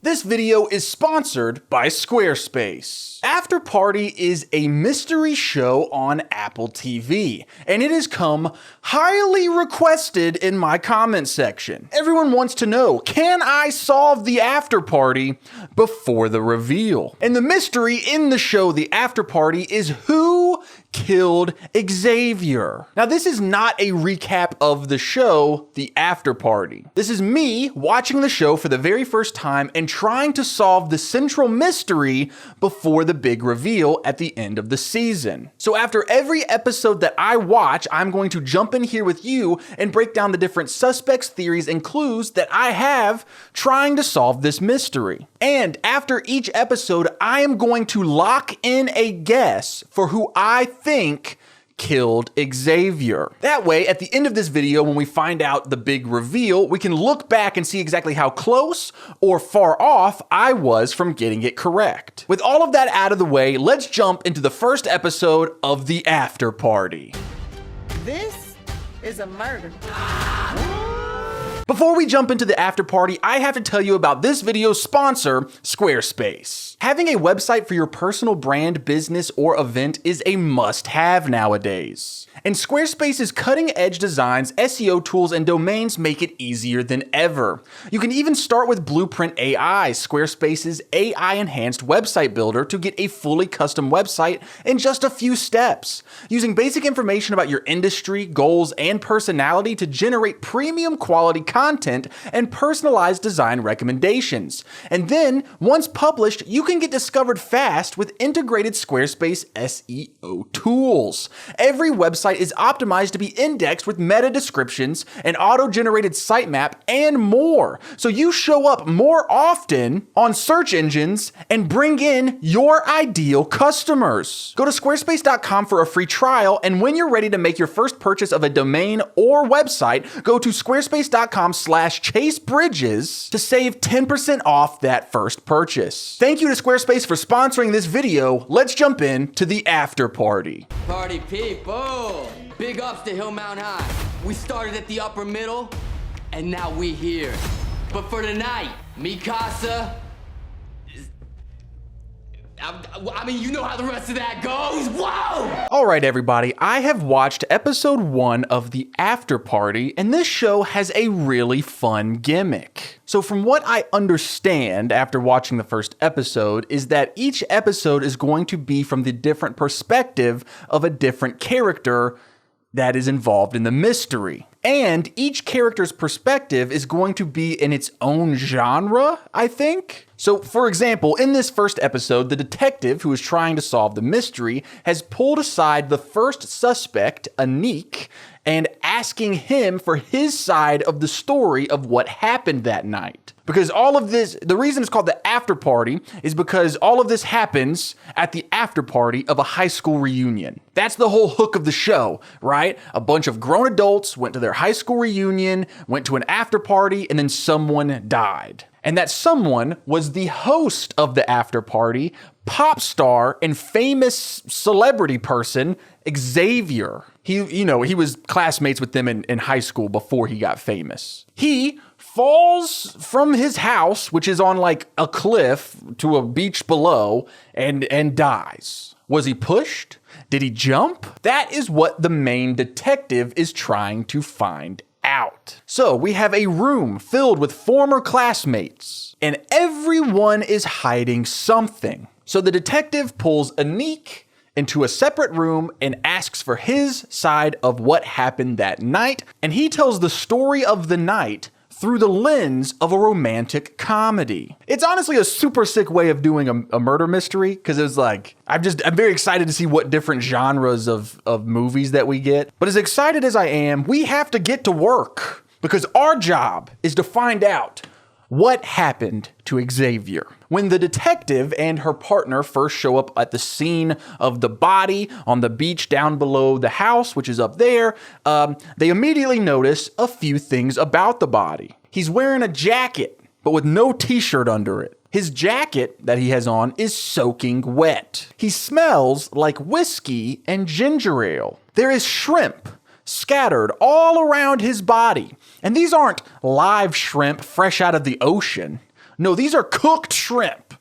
This video is sponsored by Squarespace. Afterparty is a mystery show on Apple TV, and it has come highly requested in my comment section. Everyone wants to know, can I solve the Afterparty before the reveal? And the mystery in the show, The Afterparty, is who killed Xavier. Now, this is not a recap of the show, The Afterparty. This is me watching the show for the very first time and trying to solve the central mystery before the big reveal at the end of the season. So after every episode that I watch, I'm going to jump in here with you and break down the different suspects, theories, and clues that I have trying to solve this mystery. And after each episode, I am going to lock in a guess for who I think killed Xavier. That way, at the end of this video, when we find out the big reveal, we can look back and see exactly how close or far off I was from getting it correct. With all of that out of the way, let's jump into the first episode of The Afterparty. This is a murder. Before we jump into the Afterparty, I have to tell you about this video's sponsor, Squarespace. Having a website for your personal brand, business, or event is a must-have nowadays. And Squarespace's cutting-edge designs, SEO tools, and domains make it easier than ever. You can even start with Blueprint AI, Squarespace's AI-enhanced website builder, to get a fully custom website in just a few steps. Using basic information about your industry, goals, and personality to generate premium quality content and personalized design recommendations. And then, once published, you can get discovered fast with integrated Squarespace SEO tools. Every website is optimized to be indexed with meta descriptions, an auto-generated sitemap, and more. So you show up more often on search engines and bring in your ideal customers. Go to squarespace.com for a free trial, and when you're ready to make your first purchase of a domain or website, go to squarespace.com/chasebridges to save 10% off that first purchase. Thank you to Squarespace for sponsoring this video. Let's jump in to the Afterparty. Party people! Big ups to Hill Mount High. We started at the upper middle, and now we here. But for tonight, Mikasa... I mean, you know how the rest of that goes. Whoa! All right, everybody, I have watched episode 1 of The Afterparty, and this show has a really fun gimmick. So from what I understand after watching the first episode is that each episode is going to be from the different perspective of a different character that is involved in the mystery. And each character's perspective is going to be in its own genre, I think. So, for example, in this first episode, the detective who is trying to solve the mystery has pulled aside the first suspect, Anik, and asking him for his side of the story of what happened that night. Because all of this, the reason it's called the Afterparty is because all of this happens at the afterparty of a high school reunion. That's the whole hook of the show, right? A bunch of grown adults went to their high school reunion, went to an afterparty, and then someone died. And that someone was the host of the Afterparty, pop star and famous celebrity person, Xavier. He was classmates with them in high school before he got famous. He falls from his house, which is on like a cliff to a beach below, and dies. Was he pushed? Did he jump? That is what the main detective is trying to find out. So we have a room filled with former classmates, and everyone is hiding something. So the detective pulls Anik into a separate room and asks for his side of what happened that night, and he tells the story of the night through the lens of a romantic comedy. It's honestly a super sick way of doing a murder mystery, because it was like, I'm very excited to see what different genres of movies that we get. But as excited as I am, we have to get to work, because our job is to find out what happened to Xavier. When the detective and her partner first show up at the scene of the body on the beach down below the house, which is up there, they immediately notice a few things about the body. He's wearing a jacket, but with no t-shirt under it. His jacket that he has on is soaking wet. He smells like whiskey and ginger ale. There is shrimp scattered all around his body. And these aren't live shrimp fresh out of the ocean. No, these are cooked shrimp,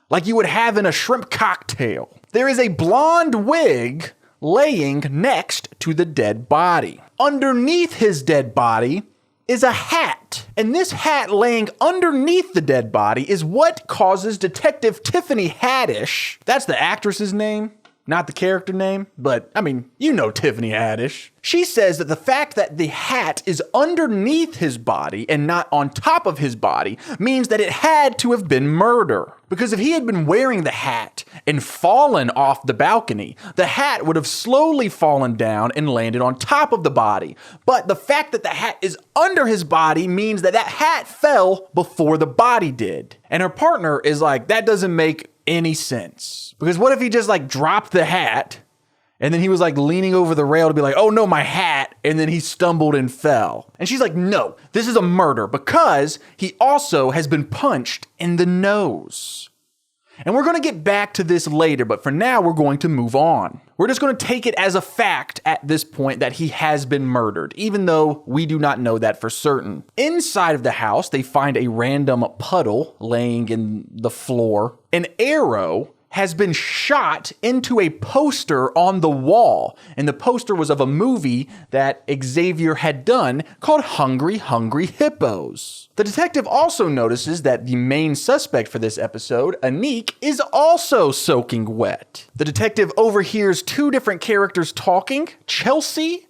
like you would have in a shrimp cocktail. There is a blonde wig laying next to the dead body. Underneath his dead body is a hat. And this hat laying underneath the dead body is what causes Detective Tiffany Haddish, that's the actress's name, not the character name, but I mean, you know Tiffany Haddish. She says that the fact that the hat is underneath his body and not on top of his body means that it had to have been murder. Because if he had been wearing the hat and fallen off the balcony, the hat would have slowly fallen down and landed on top of the body. But the fact that the hat is under his body means that that hat fell before the body did. And her partner is like, that doesn't make any sense. Because what if he just like dropped the hat and then he was like leaning over the rail to be like, oh no, my hat. And then he stumbled and fell. And she's like, no, this is a murder because he also has been punched in the nose. And we're going to get back to this later, but for now, we're going to move on. We're just going to take it as a fact at this point that he has been murdered, even though we do not know that for certain. Inside of the house, they find a random puddle laying in the floor. An arrow has been shot into a poster on the wall. And the poster was of a movie that Xavier had done called Hungry, Hungry Hippos. The detective also notices that the main suspect for this episode, Anique, is also soaking wet. The detective overhears two different characters talking, Chelsea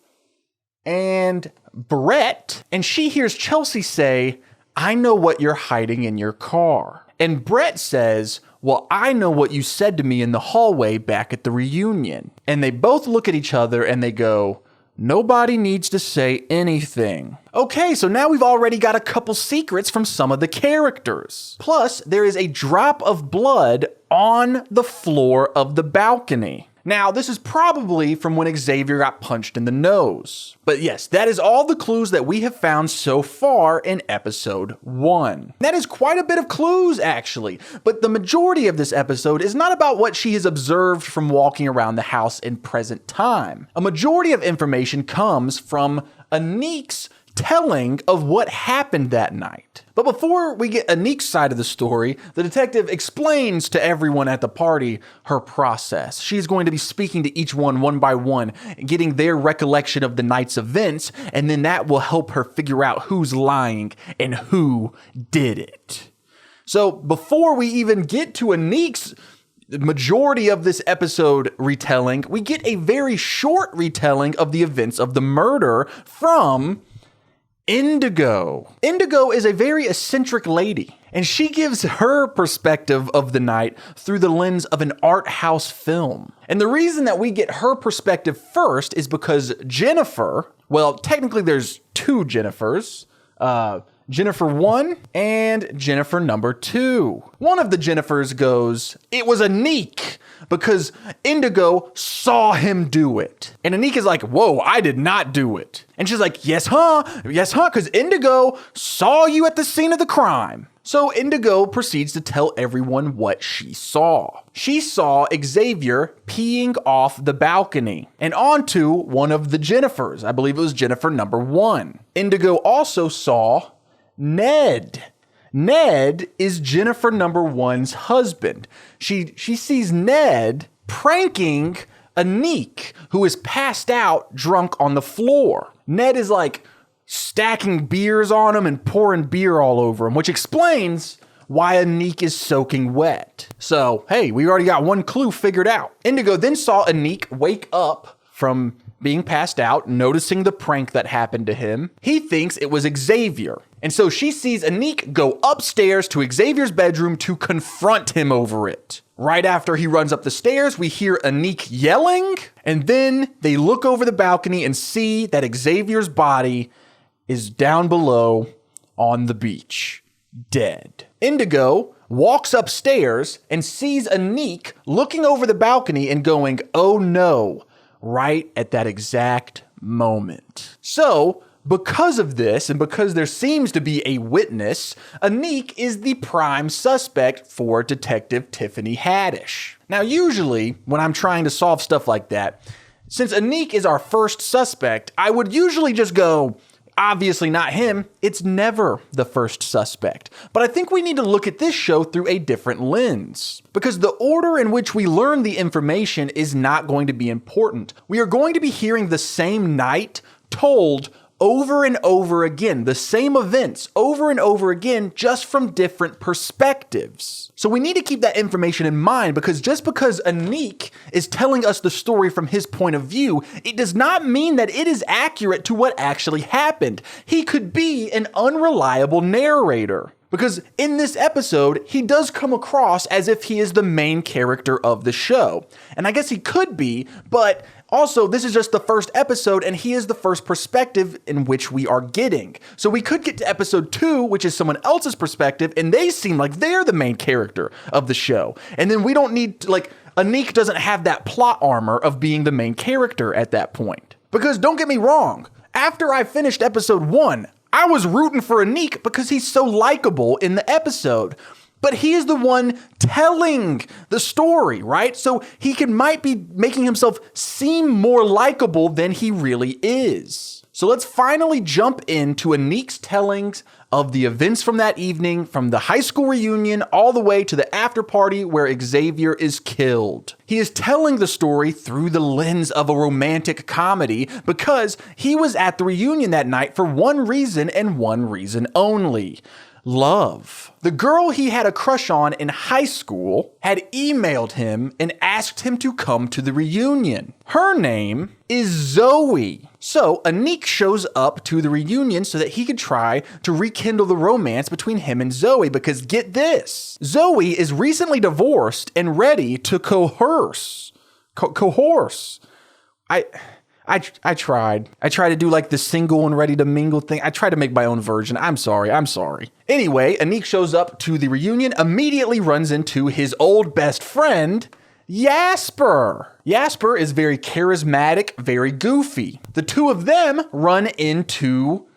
and Brett, and she hears Chelsea say, I know what you're hiding in your car. And Brett says, well, I know what you said to me in the hallway back at the reunion. And they both look at each other and they go, nobody needs to say anything. Okay, so now we've already got a couple secrets from some of the characters. Plus, there is a drop of blood on the floor of the balcony. Now, this is probably from when Xavier got punched in the nose. But yes, that is all the clues that we have found so far in episode 1. That is quite a bit of clues, actually. But the majority of this episode is not about what she has observed from walking around the house in present time. A majority of information comes from Anique's telling of what happened that night. But before we get Anique's side of the story, the detective explains to everyone at the party her process. She's going to be speaking to each one by one, getting their recollection of the night's events, and then that will help her figure out who's lying and who did it. So before we even get to Anique's majority of this episode retelling, we get a very short retelling of the events of the murder from Indigo. Indigo is a very eccentric lady, and she gives her perspective of the night through the lens of an art house film. And the reason that we get her perspective first is because Jennifer, well, technically there's two Jennifers, Jennifer 1 and Jennifer number 2. One of the Jennifers goes, it was Anique because Indigo saw him do it. And Anique is like, whoa, I did not do it. And she's like, yes, huh, because Indigo saw you at the scene of the crime. So Indigo proceeds to tell everyone what she saw. She saw Xavier peeing off the balcony and onto one of the Jennifers. I believe it was Jennifer number 1. Indigo also saw Ned. Ned is Jennifer number 1's husband. She sees Ned pranking Anique, who is passed out drunk on the floor. Ned is like stacking beers on him and pouring beer all over him, which explains why Anique is soaking wet. So, hey, we already got one clue figured out. Indigo then saw Anique wake up from being passed out, noticing the prank that happened to him. He thinks it was Xavier. And so she sees Anique go upstairs to Xavier's bedroom to confront him over it. Right after he runs up the stairs, we hear Anique yelling, and then they look over the balcony and see that Xavier's body is down below on the beach, dead. Indigo walks upstairs and sees Anique looking over the balcony and going, oh no, right at that exact moment. So, because of this, and because there seems to be a witness, Anique is the prime suspect for Detective Tiffany Haddish. Now, usually, when I'm trying to solve stuff like that, since Anique is our first suspect, I would usually just go, obviously not him. It's never the first suspect. But I think we need to look at this show through a different lens, because the order in which we learn the information is not going to be important. We are going to be hearing the same night told over and over again, the same events over and over again, just from different perspectives. So we need to keep that information in mind, because just because Anik is telling us the story from his point of view, it does not mean that it is accurate to what actually happened. He could be an unreliable narrator. Because in this episode, he does come across as if he is the main character of the show. And I guess he could be, but also this is just the first episode and he is the first perspective in which we are getting. So we could get to episode 2, which is someone else's perspective, and they seem like they're the main character of the show. And then we don't need to, Anik doesn't have that plot armor of being the main character at that point. Because don't get me wrong, after I finished episode 1, I was rooting for Anik because he's so likable in the episode. But he is the one telling the story, right? So he might be making himself seem more likable than he really is. So let's finally jump into Anik's tellings of the events from that evening, from the high school reunion all the way to the after party where Xavier is killed. He is telling the story through the lens of a romantic comedy because he was at the reunion that night for one reason and one reason only: love. The girl he had a crush on in high school had emailed him and asked him to come to the reunion. Her name is Zoe. So Anik shows up to the reunion so that he could try to rekindle the romance between him and Zoe, because get this, Zoe is recently divorced and ready to coerce. I tried to do like the single and ready to mingle thing. I tried to make my own version. I'm sorry. Anyway, Anik shows up to the reunion, immediately runs into his old best friend, Jasper. Jasper is very charismatic, very goofy. The two of them run into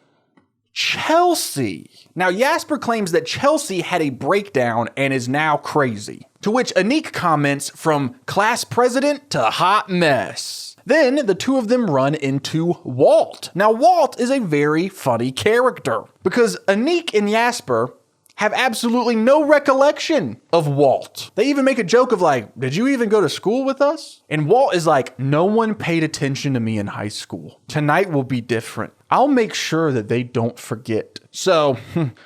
Chelsea. Now, Jasper claims that Chelsea had a breakdown and is now crazy, to which Anik comments, from class president to hot mess. Then the two of them run into Walt. Now, Walt is a very funny character because Anik and Jasper have absolutely no recollection of Walt. They even make a joke of like, did you even go to school with us? And Walt is like, no one paid attention to me in high school. Tonight will be different. I'll make sure that they don't forget. So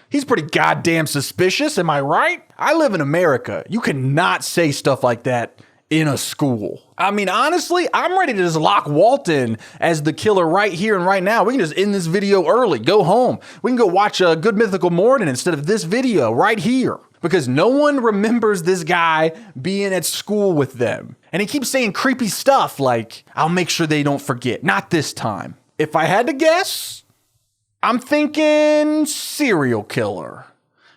he's pretty goddamn suspicious, am I right? I live in America. You cannot say stuff like that in a school. I mean, honestly, I'm ready to just lock Walt in as the killer right here and right now. We can just end this video early, go home. We can go watch a Good Mythical Morning instead of this video right here, because no one remembers this guy being at school with them. And he keeps saying creepy stuff like, I'll make sure they don't forget. Not this time. If I had to guess, I'm thinking serial killer.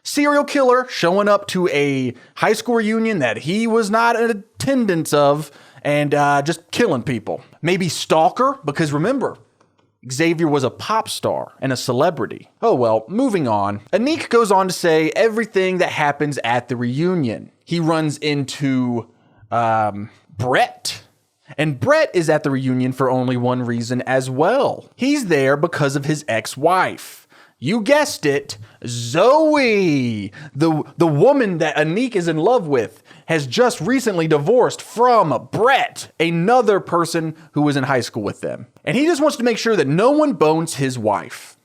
Serial killer showing up to a high school reunion that he was not in attendance of and just killing people. Maybe stalker, because remember, Xavier was a pop star and a celebrity. Oh well, moving on. Anik goes on to say everything that happens at the reunion. He runs into Brett. And Brett is at the reunion for only one reason as well. He's there because of his ex-wife. You guessed it, Zoe. The woman that Anik is in love with has just recently divorced from Brett, another person who was in high school with them. And he just wants to make sure that no one bones his wife.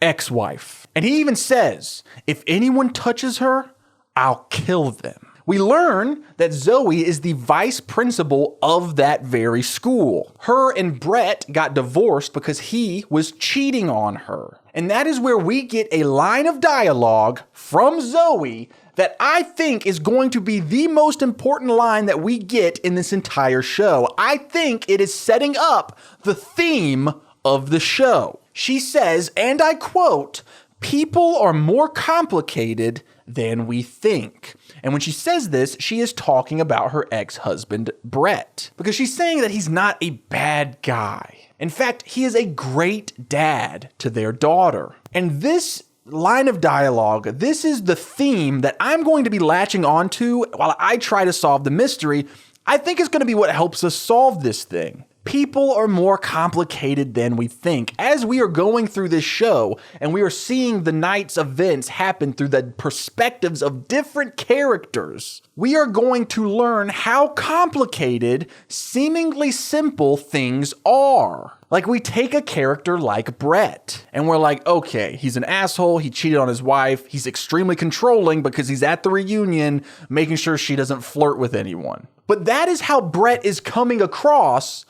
Ex-wife. And he even says, if anyone touches her, I'll kill them. We learn that Zoe is the vice principal of that very school. Her and Brett got divorced because he was cheating on her. And that is where we get a line of dialogue from Zoe that I think is going to be the most important line that we get in this entire show. I think it is setting up the theme of the show. She says, and I quote, "People are more complicated than we think." And when she says this, she is talking about her ex-husband, Brett, because she's saying that he's not a bad guy. In fact, he is a great dad to their daughter. And this line of dialogue, this is the theme that I'm going to be latching onto while I try to solve the mystery. I think is going to be what helps us solve this thing. People are more complicated than we think. As we are going through this show and we are seeing the night's events happen through the perspectives of different characters, we are going to learn how complicated seemingly simple things are. Like, we take a character like Brett and we're like, okay, he's an asshole. He cheated on his wife. He's extremely controlling because he's at the reunion, making sure she doesn't flirt with anyone. But that is how Brett is coming across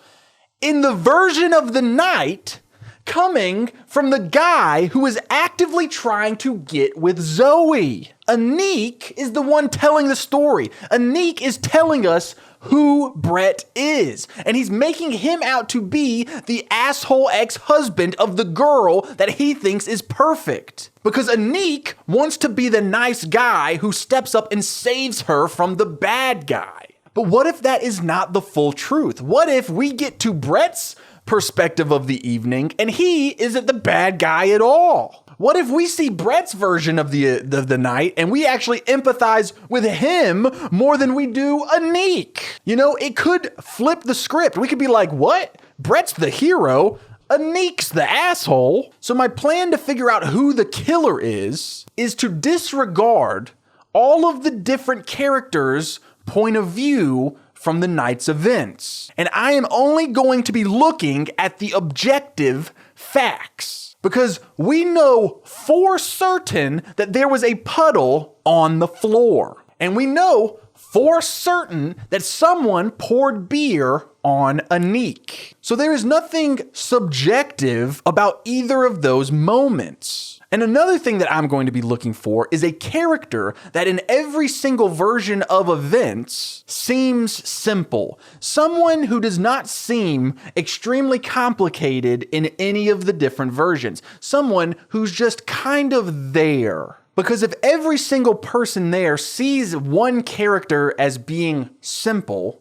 in the version of the night coming from the guy who is actively trying to get with Zoe. Anik is the one telling the story. Anik is telling us who Brett is, and he's making him out to be the asshole ex-husband of the girl that he thinks is perfect. Because Anik wants to be the nice guy who steps up and saves her from the bad guy. But what if that is not the full truth? What if we get to Brett's perspective of the evening and he isn't the bad guy at all? What if we see Brett's version of the night and we actually empathize with him more than we do Anik? You know, it could flip the script. We could be like, what? Brett's the hero, Anik's the asshole. So my plan to figure out who the killer is to disregard all of the different characters' point of view from the night's events. And I am only going to be looking at the objective facts, because we know for certain that there was a puddle on the floor. And we know for certain that someone poured beer on Anik. So there is nothing subjective about either of those moments. And another thing that I'm going to be looking for is a character that in every single version of events seems simple. Someone who does not seem extremely complicated in any of the different versions. Someone who's just kind of there. Because if every single person there sees one character as being simple,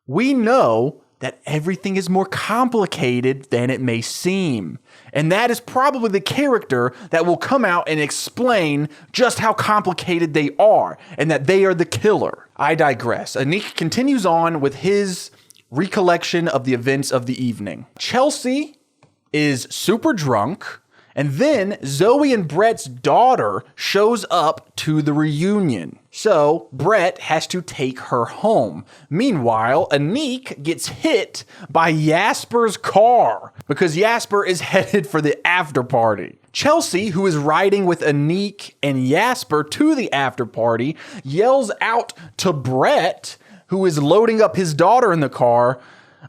we know that everything is more complicated than it may seem. And that is probably the character that will come out and explain just how complicated they are and that they are the killer. I digress. Anik continues on with his recollection of the events of the evening. Chelsea is super drunk. And then Zoe and Brett's daughter shows up to the reunion. So Brett has to take her home. Meanwhile, Anik gets hit by Jasper's car because Jasper is headed for the after party. Chelsea, who is riding with Anik and Jasper to the after party, yells out to Brett, who is loading up his daughter in the car,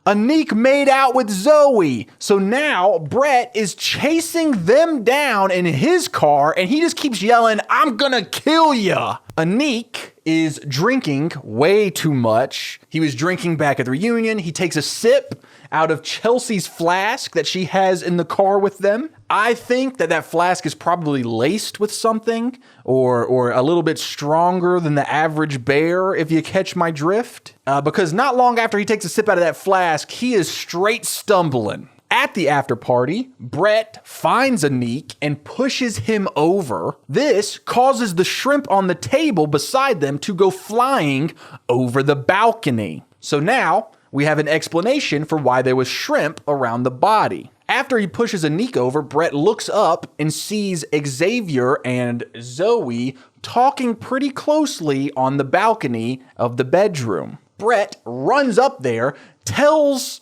Anik made out with Zoe. So now Brett is chasing them down in his car and he just keeps yelling, I'm gonna kill ya. Anik is drinking way too much. He was drinking back at the reunion. He takes a sip out of Chelsea's flask that she has in the car with them. I think that flask is probably laced with something or a little bit stronger than the average bear, if you catch my drift. Because not long after he takes a sip out of that flask, he is straight stumbling. At the after party, Brett finds Anik and pushes him over. This causes the shrimp on the table beside them to go flying over the balcony. So now we have an explanation for why there was shrimp around the body. After he pushes Anik over, Brett looks up and sees Xavier and Zoe talking pretty closely on the balcony of the bedroom. Brett runs up there, tells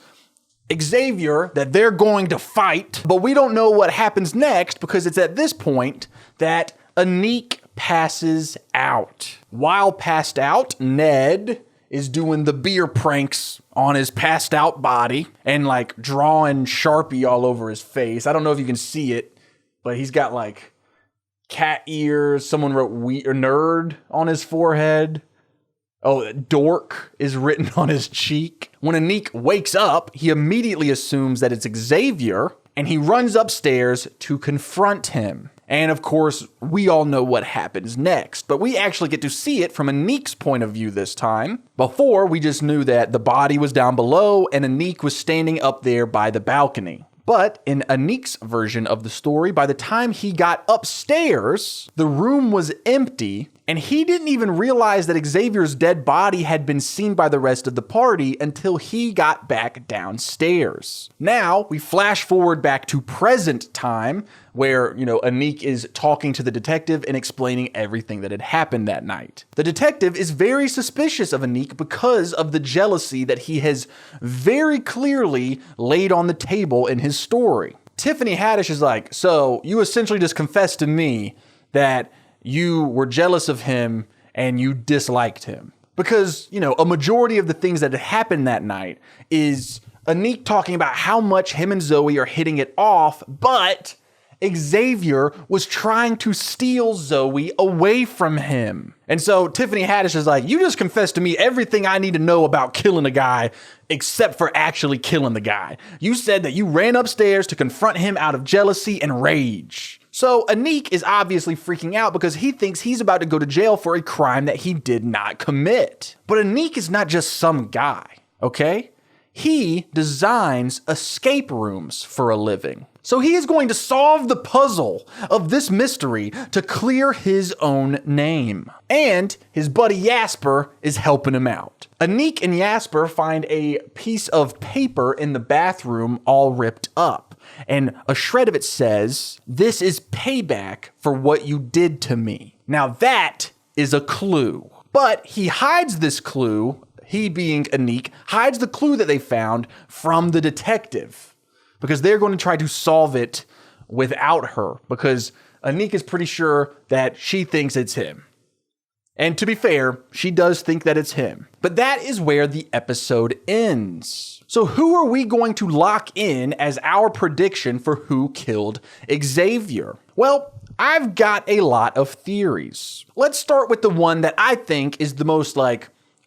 Xavier that they're going to fight, but we don't know what happens next because it's at this point that Anik passes out. While passed out, Ned is doing the beer pranks on his passed out body and like drawing Sharpie all over his face. I don't know if you can see it, but he's got like cat ears. Someone wrote nerd on his forehead. Oh, dork is written on his cheek. When Anik wakes up, he immediately assumes that it's Xavier and he runs upstairs to confront him. And of course, we all know what happens next, but we actually get to see it from Anik's point of view this time. Before, we just knew that the body was down below and Anik was standing up there by the balcony. But in Anik's version of the story, by the time he got upstairs, the room was empty And he didn't even realize that Xavier's dead body had been seen by the rest of the party until he got back downstairs. Now, we flash forward back to present time, where, Anik is talking to the detective and explaining everything that had happened that night. The detective is very suspicious of Anik because of the jealousy that he has very clearly laid on the table in his story. Tiffany Haddish is like, so you essentially just confessed to me that you were jealous of him and you disliked him. Because, a majority of the things that had happened that night is Anik talking about how much him and Zoe are hitting it off, but Xavier was trying to steal Zoe away from him. And so Tiffany Haddish is like, you just confessed to me everything I need to know about killing a guy except for actually killing the guy. You said that you ran upstairs to confront him out of jealousy and rage. So Anik is obviously freaking out because he thinks he's about to go to jail for a crime that he did not commit. But Anik is not just some guy, okay? He designs escape rooms for a living. So he is going to solve the puzzle of this mystery to clear his own name. And his buddy Jasper is helping him out. Anik and Jasper find a piece of paper in the bathroom all ripped up. And a shred of it says, "This is payback for what you did to me." Now that is a clue. But he hides this clue, he being Anik, hides the clue that they found from the detective. Because they're going to try to solve it without her. Because Anik is pretty sure that she thinks it's him. And to be fair, she does think that it's him. But that is where the episode ends. So who are we going to lock in as our prediction for who killed Xavier? Well, I've got a lot of theories. Let's start with the one that I think is the most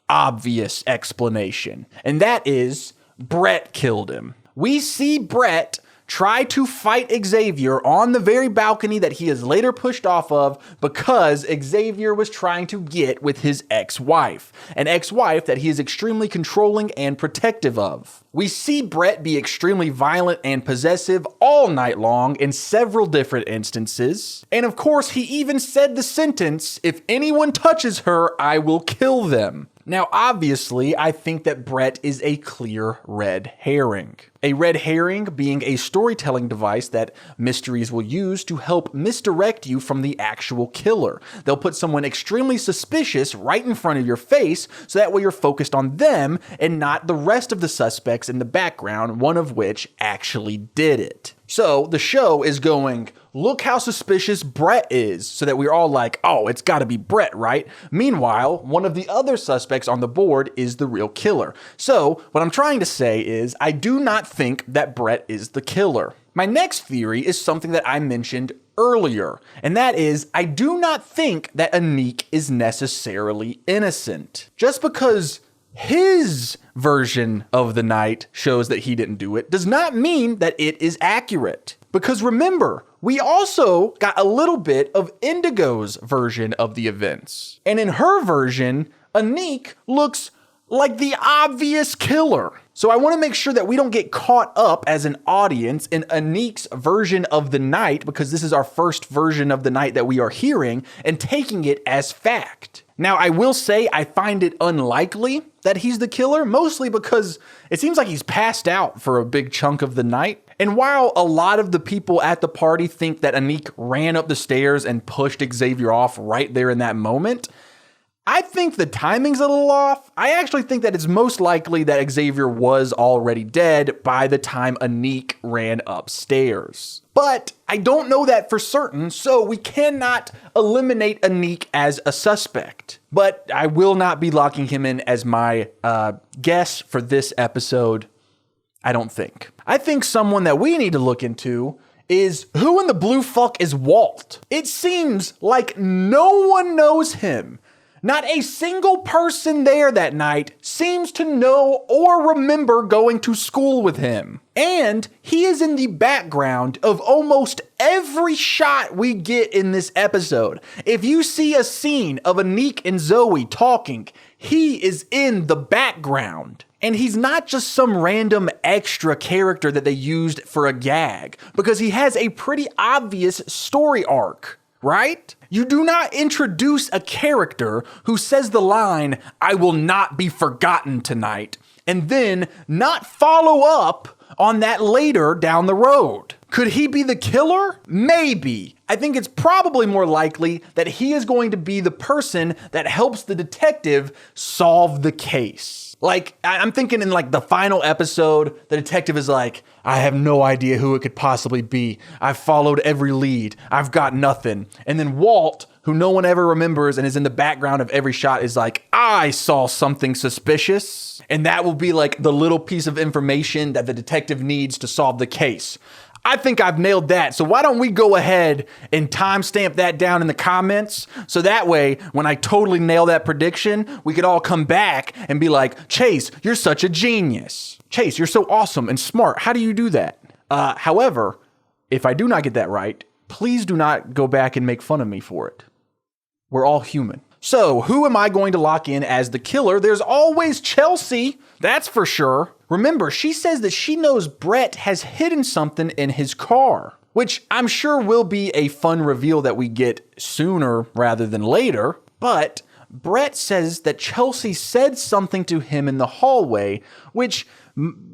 obvious explanation. And that is Brett killed him. We see Brett try to fight Xavier on the very balcony that he is later pushed off of because Xavier was trying to get with his ex-wife, an ex-wife that he is extremely controlling and protective of. We see Brett be extremely violent and possessive all night long in several different instances. And of course, he even said the sentence, "If anyone touches her, I will kill them." Now, obviously, I think that Brett is a clear red herring. A red herring being a storytelling device that mysteries will use to help misdirect you from the actual killer. They'll put someone extremely suspicious right in front of your face, so that way you're focused on them and not the rest of the suspects in the background, one of which actually did it. So the show is going, look how suspicious Brett is, so that we're all like, oh, it's gotta be Brett, right? Meanwhile, one of the other suspects on the board is the real killer. So what I'm trying to say is, I do not think that Brett is the killer. My next theory is something that I mentioned earlier, and that is, I do not think that Anik is necessarily innocent. Just because his version of the night shows that he didn't do it does not mean that it is accurate. Because remember, we also got a little bit of Indigo's version of the events. And in her version, Anik looks like the obvious killer. So I want to make sure that we don't get caught up as an audience in Anik's version of the night, because this is our first version of the night that we are hearing, and taking it as fact. Now, I will say I find it unlikely that he's the killer, mostly because it seems like he's passed out for a big chunk of the night. And while a lot of the people at the party think that Anik ran up the stairs and pushed Xavier off right there in that moment, I think the timing's a little off. I actually think that it's most likely that Xavier was already dead by the time Anik ran upstairs. But I don't know that for certain, so we cannot eliminate Anik as a suspect. But I will not be locking him in as my guess for this episode, I don't think. I think someone that we need to look into is, who in the blue fuck is Walt? It seems like no one knows him. Not a single person there that night seems to know or remember going to school with him. And he is in the background of almost every shot we get in this episode. If you see a scene of Anik and Zoe talking, he is in the background. And he's not just some random extra character that they used for a gag, because he has a pretty obvious story arc. right? You do not introduce a character who says the line, "I will not be forgotten tonight," and then not follow up on that later down the road. Could he be the killer? Maybe. I think it's probably more likely that he is going to be the person that helps the detective solve the case. Like, I'm thinking in like the final episode, the detective is like, "I have no idea who it could possibly be. I've followed every lead. I've got nothing." And then Walt, who no one ever remembers and is in the background of every shot, is like, "I saw something suspicious." And that will be like the little piece of information that the detective needs to solve the case. I think I've nailed that. So why don't we go ahead and timestamp that down in the comments? So that way, when I totally nail that prediction, we could all come back and be like, "Chase, you're such a genius. Chase, you're so awesome and smart. How do you do that?" However, if I do not get that right, please do not go back and make fun of me for it. We're all human. So who am I going to lock in as the killer? There's always Chelsea, that's for sure. Remember, she says that she knows Brett has hidden something in his car, which I'm sure will be a fun reveal that we get sooner rather than later. But Brett says that Chelsea said something to him in the hallway, which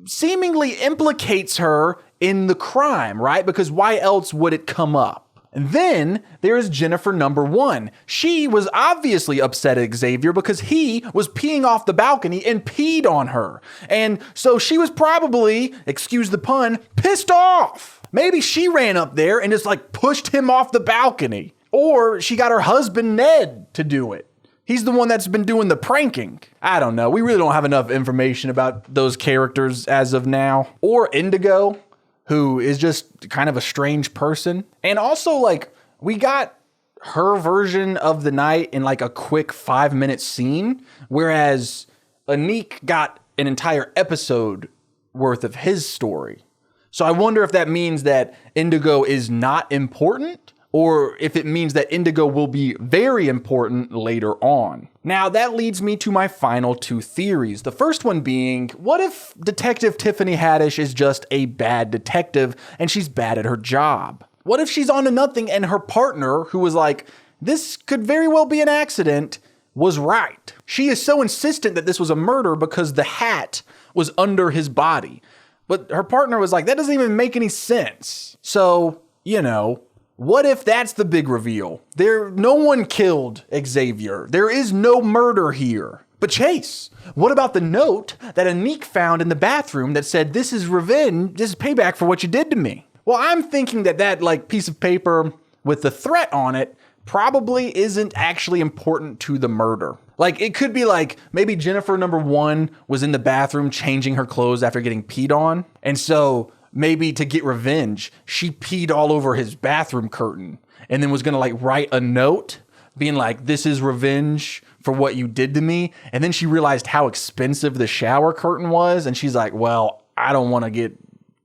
seemingly implicates her in the crime, right? Because why else would it come up? And then there is Jennifer number 1. She was obviously upset at Xavier because he was peeing off the balcony and peed on her. And so she was probably, excuse the pun, pissed off. Maybe she ran up there and just like pushed him off the balcony. Or she got her husband Ned to do it. He's the one that's been doing the pranking. I don't know. We really don't have enough information about those characters as of now. Or Indigo, who is just kind of a strange person. And also, like, we got her version of the night in like a quick 5-minute scene, whereas Anik got an entire episode worth of his story. So I wonder if that means that Indigo is not important, or if it means that Indigo will be very important later on. Now, that leads me to my final 2 theories. The first one being, what if Detective Tiffany Haddish is just a bad detective and she's bad at her job? What if she's on to nothing and her partner, who was like, "This could very well be an accident," was right? She is so insistent that this was a murder because the hat was under his body. But her partner was like, "That doesn't even make any sense." So, you know, what if that's the big reveal? No one killed Xavier. There is no murder here. But Chase, what about the note that Anik found in the bathroom that said, "This is revenge, this is payback for what you did to me"? Well, I'm thinking that like piece of paper with the threat on it probably isn't actually important to the murder. Like, it could be like maybe Jennifer number 1 was in the bathroom changing her clothes after getting peed on. And so maybe to get revenge, she peed all over his bathroom curtain and then was going to like write a note being like, "This is revenge for what you did to me." And then she realized how expensive the shower curtain was. And she's like, "Well, I don't want to get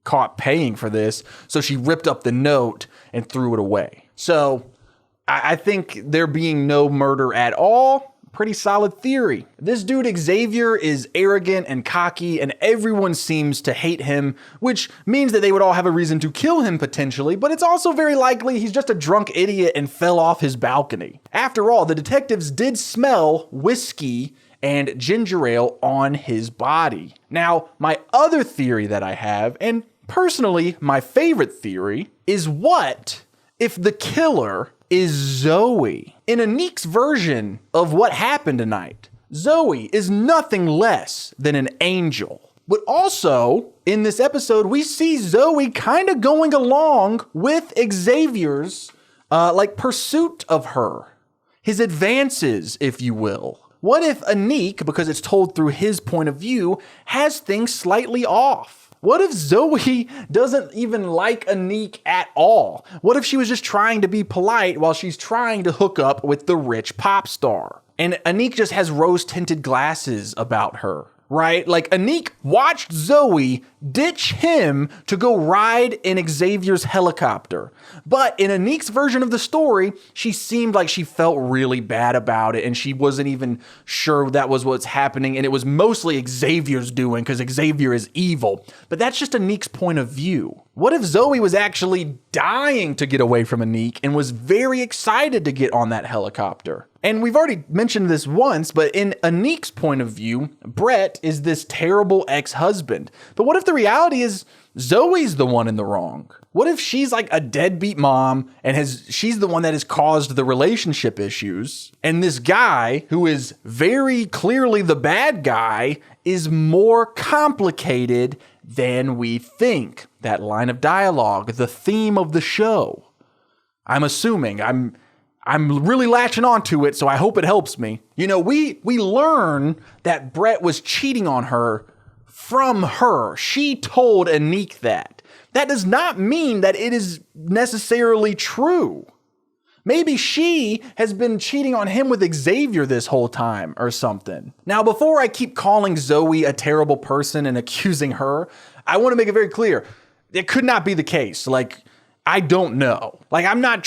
caught paying for this." So she ripped up the note and threw it away. So I think there being no murder at all, pretty solid theory. This dude Xavier is arrogant and cocky, and everyone seems to hate him, which means that they would all have a reason to kill him potentially, but it's also very likely he's just a drunk idiot and fell off his balcony. After all, the detectives did smell whiskey and ginger ale on his body. Now, my other theory that I have, and personally my favorite theory, is what if the killer is Zoe? In Anik's version of what happened tonight, Zoe is nothing less than an angel. But also, in this episode, we see Zoe kind of going along with Xavier's pursuit of her. His advances, if you will. What if Anik, because it's told through his point of view, has things slightly off? What if Zoe doesn't even like Anik at all? What if she was just trying to be polite while she's trying to hook up with the rich pop star? And Anik just has rose-tinted glasses about her, right? Like, Anik watched Zoe ditch him to go ride in Xavier's helicopter. But in Anique's version of the story, she seemed like she felt really bad about it and she wasn't even sure that was what's happening, and it was mostly Xavier's doing because Xavier is evil. But that's just Anique's point of view. What if Zoe was actually dying to get away from Anique and was very excited to get on that helicopter? And we've already mentioned this once, but in Anique's point of view, Brett is this terrible ex-husband. But what if the reality is Zoe's the one in the wrong? What if she's like a deadbeat mom and she's the one that has caused the relationship issues, and this guy, who is very clearly the bad guy, is more complicated than we think? That line of dialogue, the theme of the show. I'm assuming. I'm really latching onto it, so I hope it helps me. You know, we learn that Brett was cheating on her from her. She told Anique that. That does not mean that it is necessarily true. Maybe she has been cheating on him with Xavier this whole time or something. Now, before I keep calling Zoe a terrible person and accusing her, I want to make it very clear. It could not be the case. Like, I don't know. Like, I'm not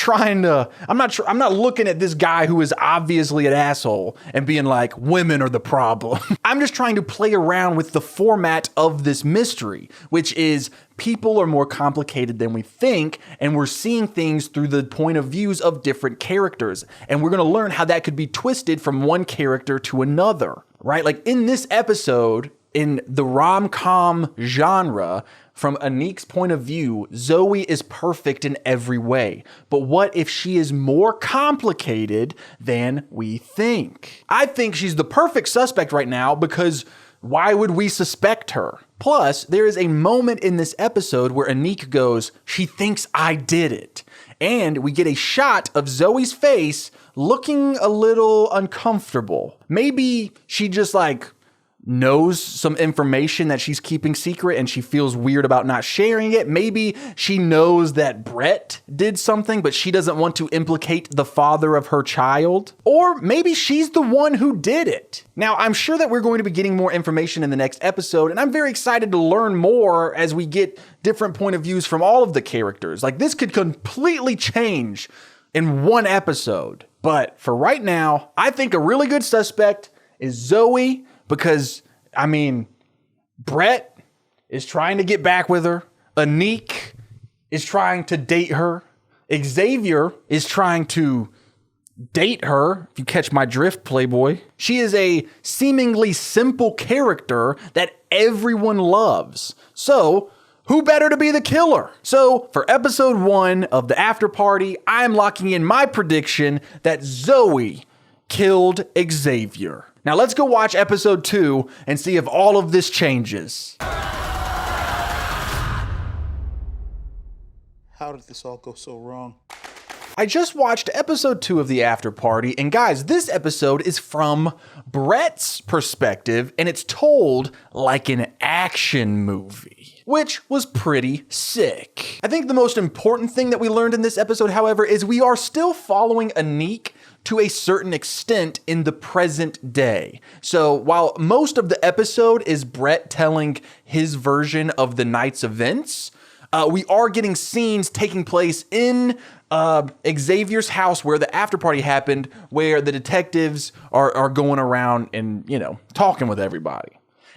looking at this guy who is obviously an asshole and being like, women are the problem. I'm just trying to play around with the format of this mystery, which is people are more complicated than we think, and we're seeing things through the point of views of different characters. And we're going to learn how that could be twisted from one character to another, right? Like in this episode, in the rom-com genre, from Anique's point of view, Zoe is perfect in every way. But what if she is more complicated than we think? I think she's the perfect suspect right now because why would we suspect her? Plus, there is a moment in this episode where Anique goes, she thinks I did it. And we get a shot of Zoe's face looking a little uncomfortable. Maybe she just knows some information that she's keeping secret and she feels weird about not sharing it. Maybe she knows that Brett did something, but she doesn't want to implicate the father of her child. Or maybe she's the one who did it. Now, I'm sure that we're going to be getting more information in the next episode, and I'm very excited to learn more as we get different point of views from all of the characters. Like, this could completely change in one episode. But for right now, I think a really good suspect is Zoe, because, I mean, Brett is trying to get back with her. Anique is trying to date her. Xavier is trying to date her, if you catch my drift, Playboy. She is a seemingly simple character that everyone loves. So, who better to be the killer? So, for episode 1 of the After Party, I'm locking in my prediction that Zoe killed Xavier. Now let's go watch episode 2 and see if all of this changes. How did this all go so wrong? I just watched episode 2 of the After Party, and guys, this episode is from Brett's perspective, and it's told like an action movie, which was pretty sick. I think the most important thing that we learned in this episode, however, is we are still following Anique to a certain extent in the present day. So while most of the episode is Brett telling his version of the night's events, we are getting scenes taking place in Xavier's house where the after party happened, where the detectives are going around and, talking with everybody.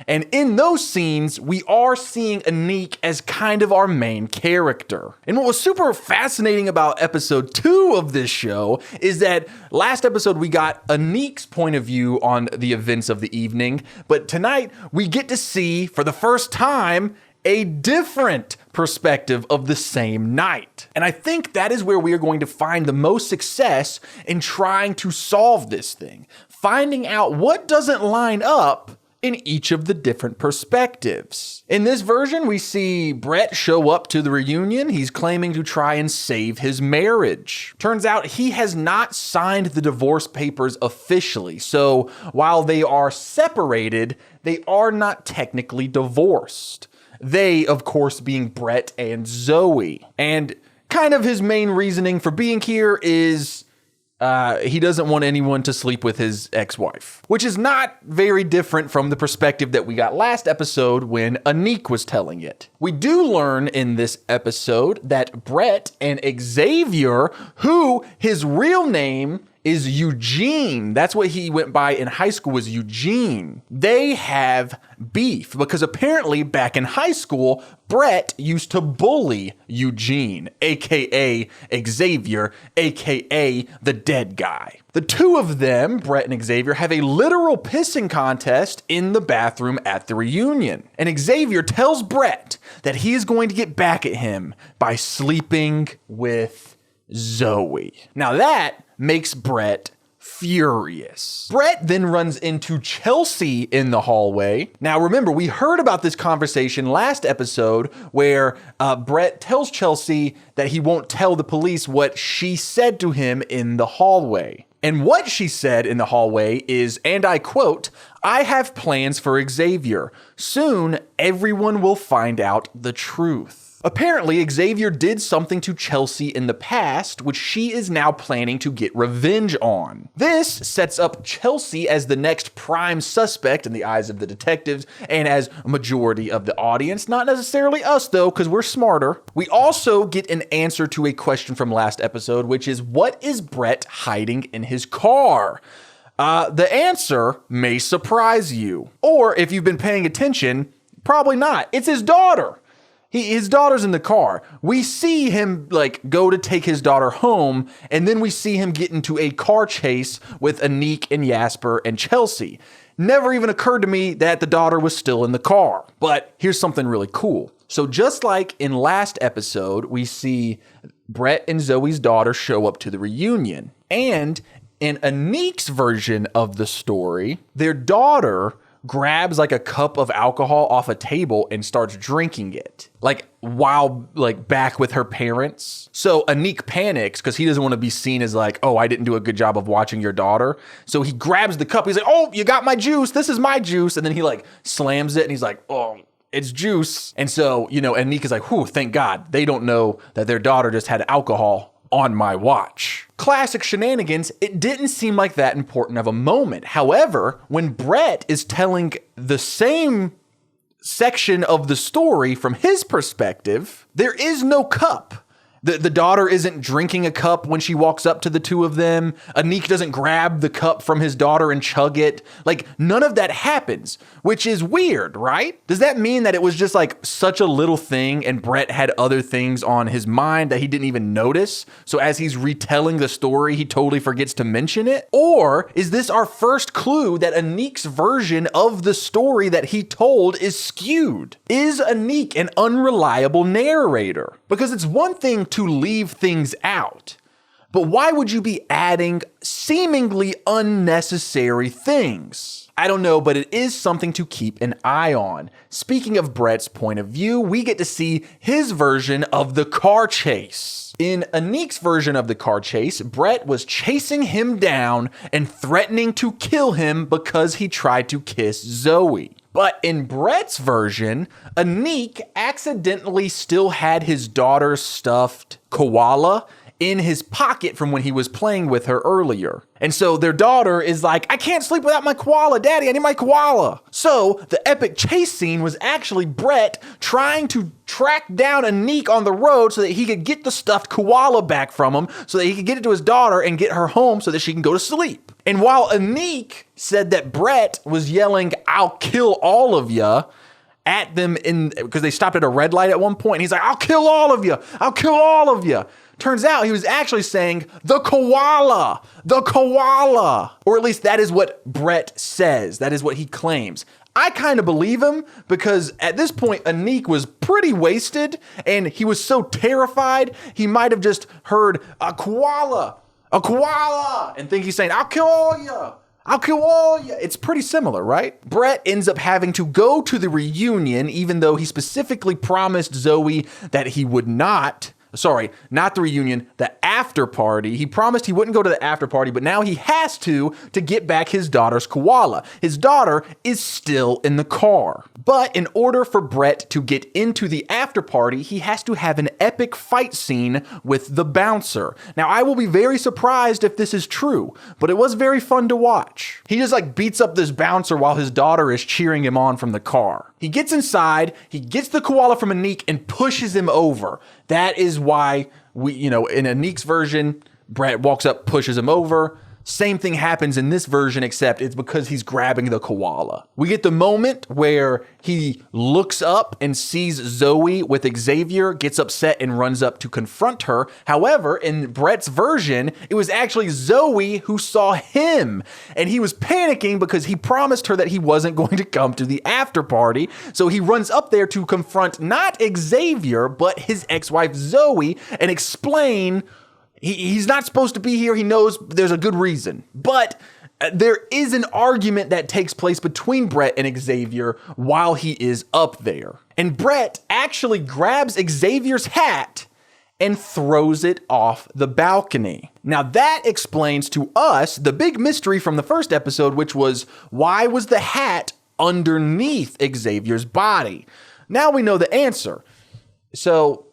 And in those scenes, we are seeing Anique as kind of our main character. And what was super fascinating about episode 2 of this show is that last episode we got Anique's point of view on the events of the evening, but tonight we get to see, for the first time, a different perspective of the same night. And I think that is where we are going to find the most success in trying to solve this thing. Finding out what doesn't line up in each of the different perspectives. In this version, we see Brett show up to the reunion. He's claiming to try and save his marriage. Turns out he has not signed the divorce papers officially. So while they are separated, they are not technically divorced. They, of course, being Brett and Zoe. And kind of his main reasoning for being here is he doesn't want anyone to sleep with his ex-wife, which is not very different from the perspective that we got last episode when Aniq was telling it. We do learn in this episode that Brett and Xavier, who his real name is Eugene. That's what he went by in high school, was Eugene. They have beef because apparently back in high school, Brett used to bully Eugene, aka Xavier, aka the dead guy. The two of them, Brett and Xavier, have a literal pissing contest in the bathroom at the reunion. And Xavier tells Brett that he is going to get back at him by sleeping with Zoe. Now that makes Brett furious. Brett then runs into Chelsea in the hallway. Now remember, we heard about this conversation last episode where Brett tells Chelsea that he won't tell the police what she said to him in the hallway. And what she said in the hallway is, and I quote, "I have plans for Xavier. Soon, everyone will find out the truth." Apparently, Xavier did something to Chelsea in the past, which she is now planning to get revenge on. This sets up Chelsea as the next prime suspect in the eyes of the detectives and as a majority of the audience. Not necessarily us, though, because we're smarter. We also get an answer to a question from last episode, which is, what is Brett hiding in his car? The answer may surprise you. Or if you've been paying attention, probably not. It's his daughter. His daughter's in the car. We see him go to take his daughter home, and then we see him get into a car chase with Aniq and Jasper and Chelsea. Never even occurred to me that the daughter was still in the car. But here's something really cool. So just like in last episode, we see Brett and Zoe's daughter show up to the reunion. And in Aniq's version of the story, their daughter grabs a cup of alcohol off a table and starts drinking it, while back with her parents. So Aniq panics because he doesn't want to be seen as oh, I didn't do a good job of watching your daughter. So he grabs the cup. He's like, oh, you got my juice. This is my juice. And then he slams it and he's like, oh, it's juice. And so, Aniq is like, whew, thank God. They don't know that their daughter just had alcohol on my watch. Classic shenanigans. It didn't seem like that important of a moment. However, when Brett is telling the same section of the story from his perspective, there is no cup. The daughter isn't drinking a cup when she walks up to the two of them. Aniq doesn't grab the cup from his daughter and chug it. None of that happens, which is weird, right? Does that mean that it was just such a little thing and Brett had other things on his mind that he didn't even notice? So as he's retelling the story, he totally forgets to mention it? Or is this our first clue that Aniq's version of the story that he told is skewed? Is Aniq an unreliable narrator? Because it's one thing to leave things out, but why would you be adding seemingly unnecessary things? I don't know, but it is something to keep an eye on. Speaking of Brett's point of view, we get to see his version of the car chase. In Aniq's version of the car chase, Brett was chasing him down and threatening to kill him because he tried to kiss Zoe. But in Brett's version, Aniq accidentally still had his daughter's stuffed koala in his pocket from when he was playing with her earlier. And so their daughter is like, I can't sleep without my koala, Daddy, I need my koala. So the epic chase scene was actually Brett trying to track down Aniq on the road so that he could get the stuffed koala back from him so that he could get it to his daughter and get her home so that she can go to sleep. And while Aniq said that Brett was yelling, I'll kill all of ya, at them because they stopped at a red light at one point. And he's like, I'll kill all of you. I'll kill all of you. Turns out he was actually saying the koala, or at least that is what Brett says. That is what he claims. I kind of believe him because at this point, Aniq was pretty wasted and he was so terrified, he might have just heard a koala, and think he's saying, I'll kill all you. I'll kill all you. It's pretty similar, right? Brett ends up having to go to the reunion, even though he specifically promised Zoe that he would not, Sorry, not the reunion, the after party. He promised he wouldn't go to the after party, but now he has to get back his daughter's koala. His daughter is still in the car. But in order for Brett to get into the after party, he has to have an epic fight scene with the bouncer. Now, I will be very surprised if this is true, but it was very fun to watch. He just like beats up this bouncer while his daughter is cheering him on from the car. He gets inside, he gets the koala from Anik and pushes him over. That is why in Anik's version, Brett walks up, pushes him over. Same thing happens in this version, except it's because he's grabbing the koala. We get the moment where he looks up and sees Zoe with Xavier, gets upset and runs up to confront her. However, in Brett's version, it was actually Zoe who saw him, and he was panicking because he promised her that he wasn't going to come to the after party. So he runs up there to confront not Xavier, but his ex-wife Zoe and explain he's not supposed to be here. He knows there's a good reason. But there is an argument that takes place between Brett and Xavier while he is up there. And Brett actually grabs Xavier's hat and throws it off the balcony. Now that explains to us the big mystery from the first episode, which was why was the hat underneath Xavier's body? Now we know the answer. So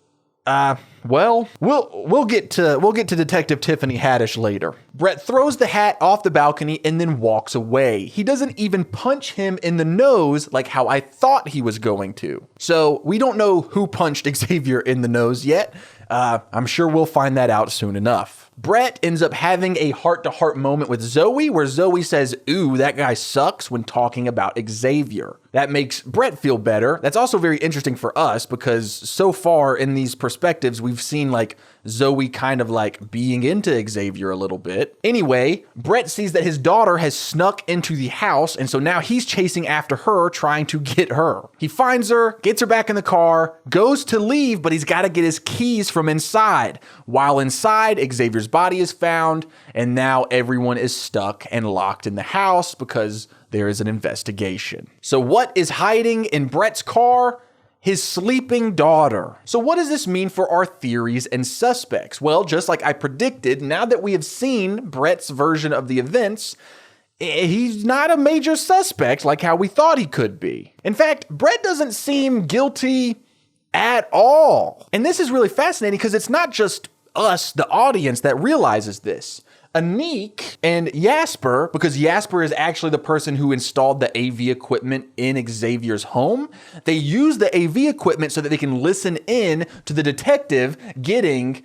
we'll get to Detective Tiffany Haddish later. Brett throws the hat off the balcony and then walks away. He doesn't even punch him in the nose like how I thought he was going to. So we don't know who punched Xavier in the nose yet. I'm sure we'll find that out soon enough. Brett ends up having a heart-to-heart moment with Zoe where Zoe says, "Ooh, that guy sucks," when talking about Xavier. That makes Brett feel better. That's also very interesting for us because so far in these perspectives, we've seen like Zoe kind of like being into Xavier a little bit. Anyway, Brett sees that his daughter has snuck into the house, and so now he's chasing after her, trying to get her. He finds her, gets her back in the car, goes to leave, but he's got to get his keys from inside. While inside, Xavier's body is found, and now everyone is stuck and locked in the house because there is an investigation. So what is hiding in Brett's car? His sleeping daughter. So what does this mean for our theories and suspects? Well, just like I predicted, now that we have seen Brett's version of the events, he's not a major suspect like how we thought he could be. In fact, Brett doesn't seem guilty at all. And this is really fascinating because it's not just us, the audience, that realizes this. Anik and Jasper, because Jasper is actually the person who installed the AV equipment in Xavier's home, they use the AV equipment so that they can listen in to the detective getting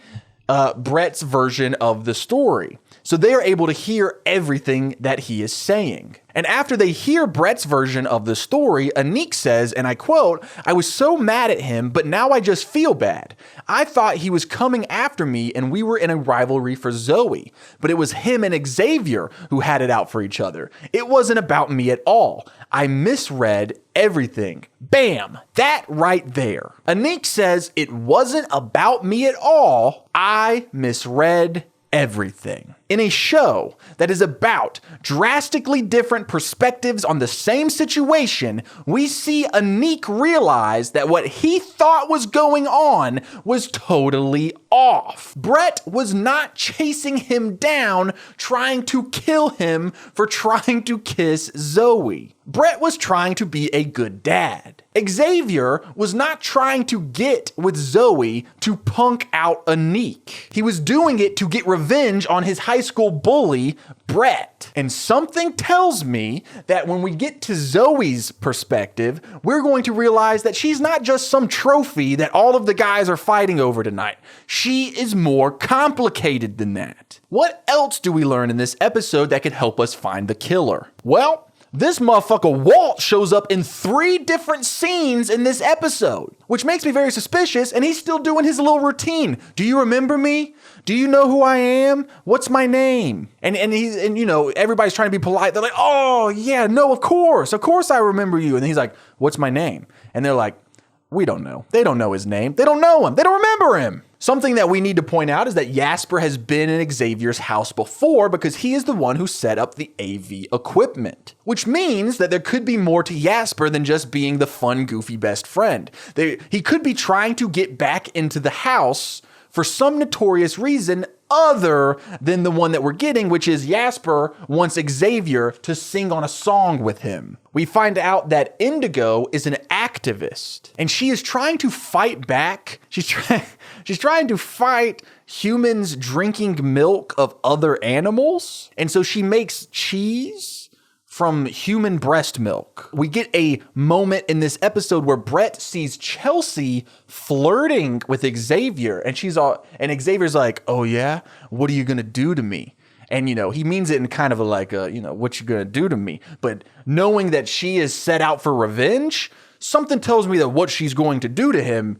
Brett's version of the story. So they are able to hear everything that he is saying. And after they hear Brett's version of the story, Anik says, and I quote, "I was so mad at him, but now I just feel bad. I thought he was coming after me and we were in a rivalry for Zoe, but it was him and Xavier who had it out for each other. It wasn't about me at all. I misread everything." Bam! That right there. Anik says, "It wasn't about me at all. I misread everything." In a show that is about drastically different perspectives on the same situation, we see Anik realize that what he thought was going on was totally off. Brett was not chasing him down, trying to kill him for trying to kiss Zoe. Brett was trying to be a good dad. Xavier was not trying to get with Zoe to punk out Anik. He was doing it to get revenge on his high school bully, Brett. And something tells me that when we get to Zoe's perspective, we're going to realize that she's not just some trophy that all of the guys are fighting over tonight. She is more complicated than that. What else do we learn in this episode that could help us find the killer? Well, this motherfucker Walt shows up in 3 different scenes in this episode, which makes me very suspicious, and he's still doing his little routine. Do you remember me? Do you know who I am? What's my name? And you know, everybody's trying to be polite. They're like, "Oh yeah, no, of course I remember you." And he's like, "What's my name?" And they're like, "We don't know." They don't know his name. They don't know him. They don't remember him. Something that we need to point out is that Jasper has been in Xavier's house before because he is the one who set up the AV equipment, which means that there could be more to Jasper than just being the fun, goofy best friend. He could be trying to get back into the house for some notorious reason other than the one that we're getting, which is Jasper wants Xavier to sing on a song with him. We find out that Indigo is an activist, and she is trying to fight back. She's trying to fight humans drinking milk of other animals, and so she makes cheese from human breast milk. We get a moment in this episode where Brett sees Chelsea flirting with Xavier, and Xavier's like, "Oh yeah, what are you gonna do to me?" And he means it in kind of a like, what you gonna do to me? But knowing that she is set out for revenge, something tells me that what she's going to do to him,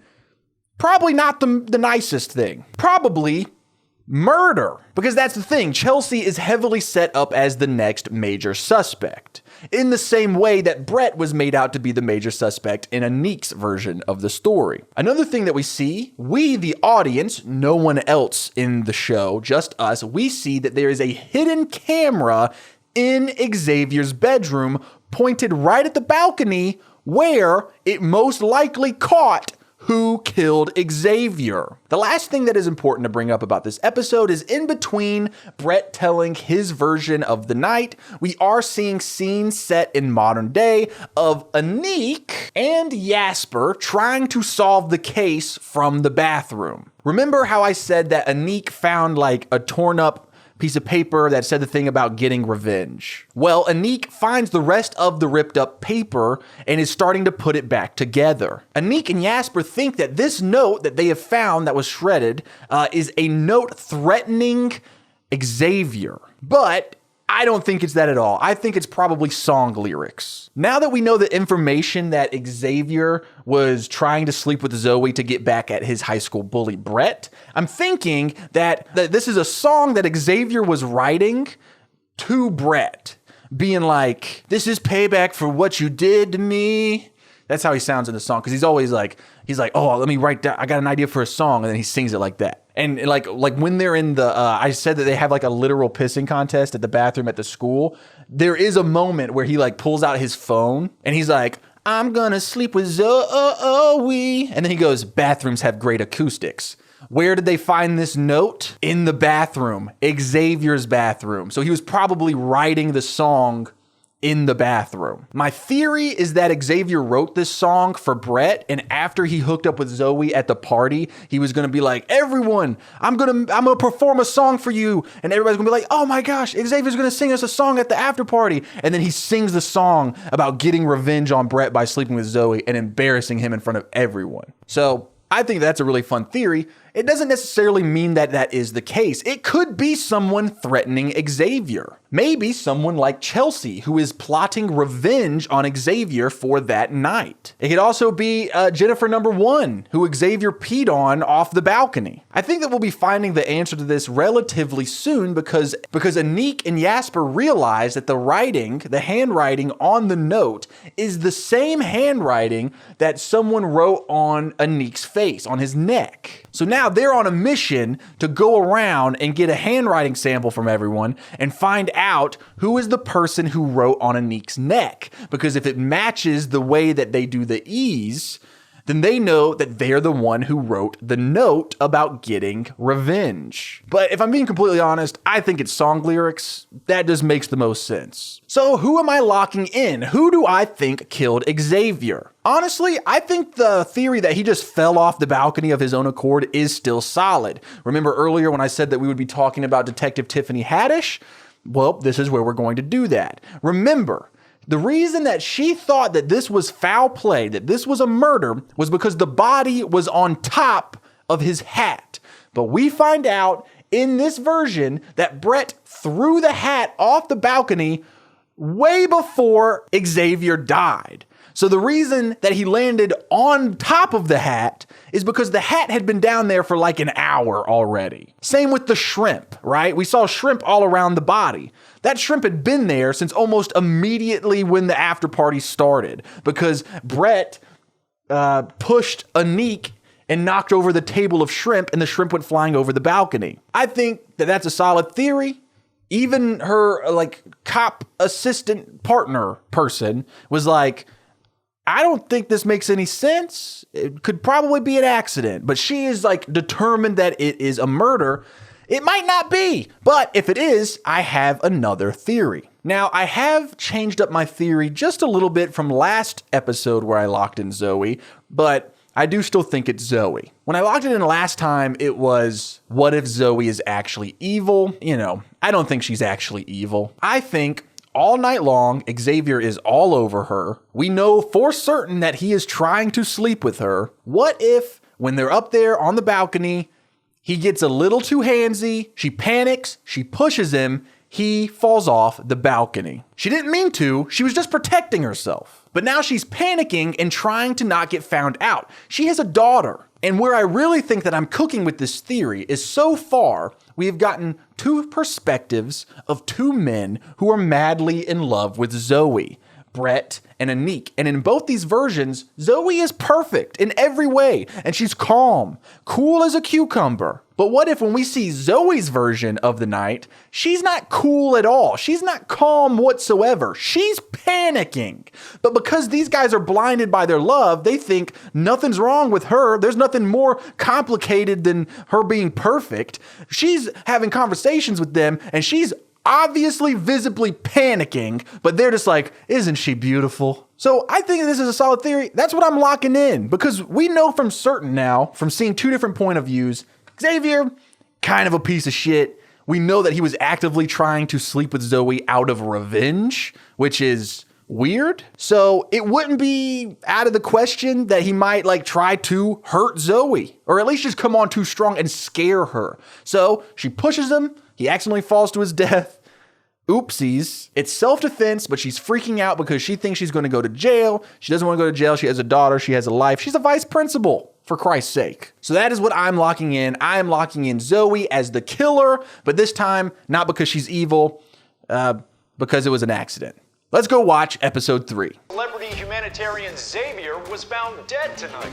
probably not the nicest thing. Probably murder. Because that's the thing, Chelsea is heavily set up as the next major suspect, in the same way that Brett was made out to be the major suspect in Anik's version of the story. Another thing that we see, we, the audience, no one else in the show, just us, we see that there is a hidden camera in Xavier's bedroom pointed right at the balcony where it most likely caught who killed Xavier. The last thing that is important to bring up about this episode is in between Brett telling his version of the night, we are seeing scenes set in modern day of Anik and Jasper trying to solve the case from the bathroom. Remember how I said that Anik found like a torn up piece of paper that said the thing about getting revenge? Well, Anik finds the rest of the ripped up paper and is starting to put it back together. Anik and Jasper think that this note that they have found that was shredded is a note threatening Xavier. But I don't think it's that at all. I think it's probably song lyrics. Now that we know the information that Xavier was trying to sleep with Zoe to get back at his high school bully Brett, I'm thinking that this is a song that Xavier was writing to Brett, being like, "This is payback for what you did to me." That's how he sounds in the song, because he's always like, "Oh, let me write down, I got an idea for a song," and then he sings it like that. And like when they're in the, I said that they have like a literal pissing contest at the bathroom at the school. There is a moment where he like pulls out his phone and he's like, "I'm gonna sleep with Zoe," and then he goes, "Bathrooms have great acoustics." Where did they find this note? In the bathroom, Xavier's bathroom. So he was probably writing the song in the bathroom. My theory is that Xavier wrote this song for Brett, and after he hooked up with Zoe at the party, he was gonna be like, "Everyone, I'm gonna perform a song for you," and everybody's gonna be like, "Oh my gosh, Xavier's gonna sing us a song at the after party," and then he sings the song about getting revenge on Brett by sleeping with Zoe and embarrassing him in front of everyone. So I think that's a really fun theory. It doesn't necessarily mean that that is the case. It could be someone threatening Xavier. Maybe someone like Chelsea, who is plotting revenge on Xavier for that night. It could also be Jennifer number 1, who Xavier peed on off the balcony. I think that we'll be finding the answer to this relatively soon because Anik and Jasper realize that the handwriting on the note is the same handwriting that someone wrote on Anik's face, on his neck. So now they're on a mission to go around and get a handwriting sample from everyone and find out who is the person who wrote on Anik's neck. Because if it matches the way that they do the E's, then they know that they're the one who wrote the note about getting revenge. But if I'm being completely honest, I think it's song lyrics. That just makes the most sense. So who am I locking in? Who do I think killed Xavier? Honestly, I think the theory that he just fell off the balcony of his own accord is still solid. Remember earlier when I said that we would be talking about Detective Tiffany Haddish? Well, this is where we're going to do that. Remember, the reason that she thought that this was foul play, that this was a murder, was because the body was on top of his hat. But we find out in this version that Brett threw the hat off the balcony way before Xavier died. So the reason that he landed on top of the hat is because the hat had been down there for like an hour already. Same with the shrimp, right? We saw shrimp all around the body. That shrimp had been there since almost immediately when the after party started because Brett pushed Anik and knocked over the table of shrimp and the shrimp went flying over the balcony. I think that that's a solid theory. Even her like cop assistant partner person was like, I don't think this makes any sense. It could probably be an accident, but she is like determined that it is a murder. It might not be, but if it is, I have another theory. Now, I have changed up my theory just a little bit from last episode where I locked in Zoe, but I do still think it's Zoe. When I locked it in last time, it was, what if Zoe is actually evil? You know, I don't think she's actually evil. I think all night long, Xavier is all over her. We know for certain that he is trying to sleep with her. What if, when they're up there on the balcony, he gets a little too handsy, she panics, she pushes him, he falls off the balcony. She didn't mean to, she was just protecting herself. But now she's panicking and trying to not get found out. She has a daughter. And where I really think that I'm cooking with this theory is so far, we have gotten two perspectives of two men who are madly in love with Zoe, Brett and Anik. And in both these versions, Zoe is perfect in every way, and she's calm, cool as a cucumber. But what if when we see Zoe's version of the night, she's not cool at all. She's not calm whatsoever. She's panicking. But because these guys are blinded by their love, they think nothing's wrong with her. There's nothing more complicated than her being perfect. She's having conversations with them, and she's obviously visibly panicking, but they're just like, isn't she beautiful? So I think this is a solid theory. That's what I'm locking in, because we know from certain now, from seeing two different point of views, Xavier, kind of a piece of shit. We know that he was actively trying to sleep with Zoe out of revenge, which is weird. So it wouldn't be out of the question that he might like try to hurt Zoe, or at least just come on too strong and scare her. So she pushes him. He accidentally falls to his death. Oopsies. It's self-defense, but she's freaking out because she thinks she's going to go to jail. She doesn't want to go to jail. She has a daughter. She has a life. She's a vice principal, for Christ's sake. So that is what I'm locking in. I am locking in Zoe as the killer, but this time, not because she's evil, because it was an accident. Let's go watch episode 3. Celebrity humanitarian Xavier was found dead tonight.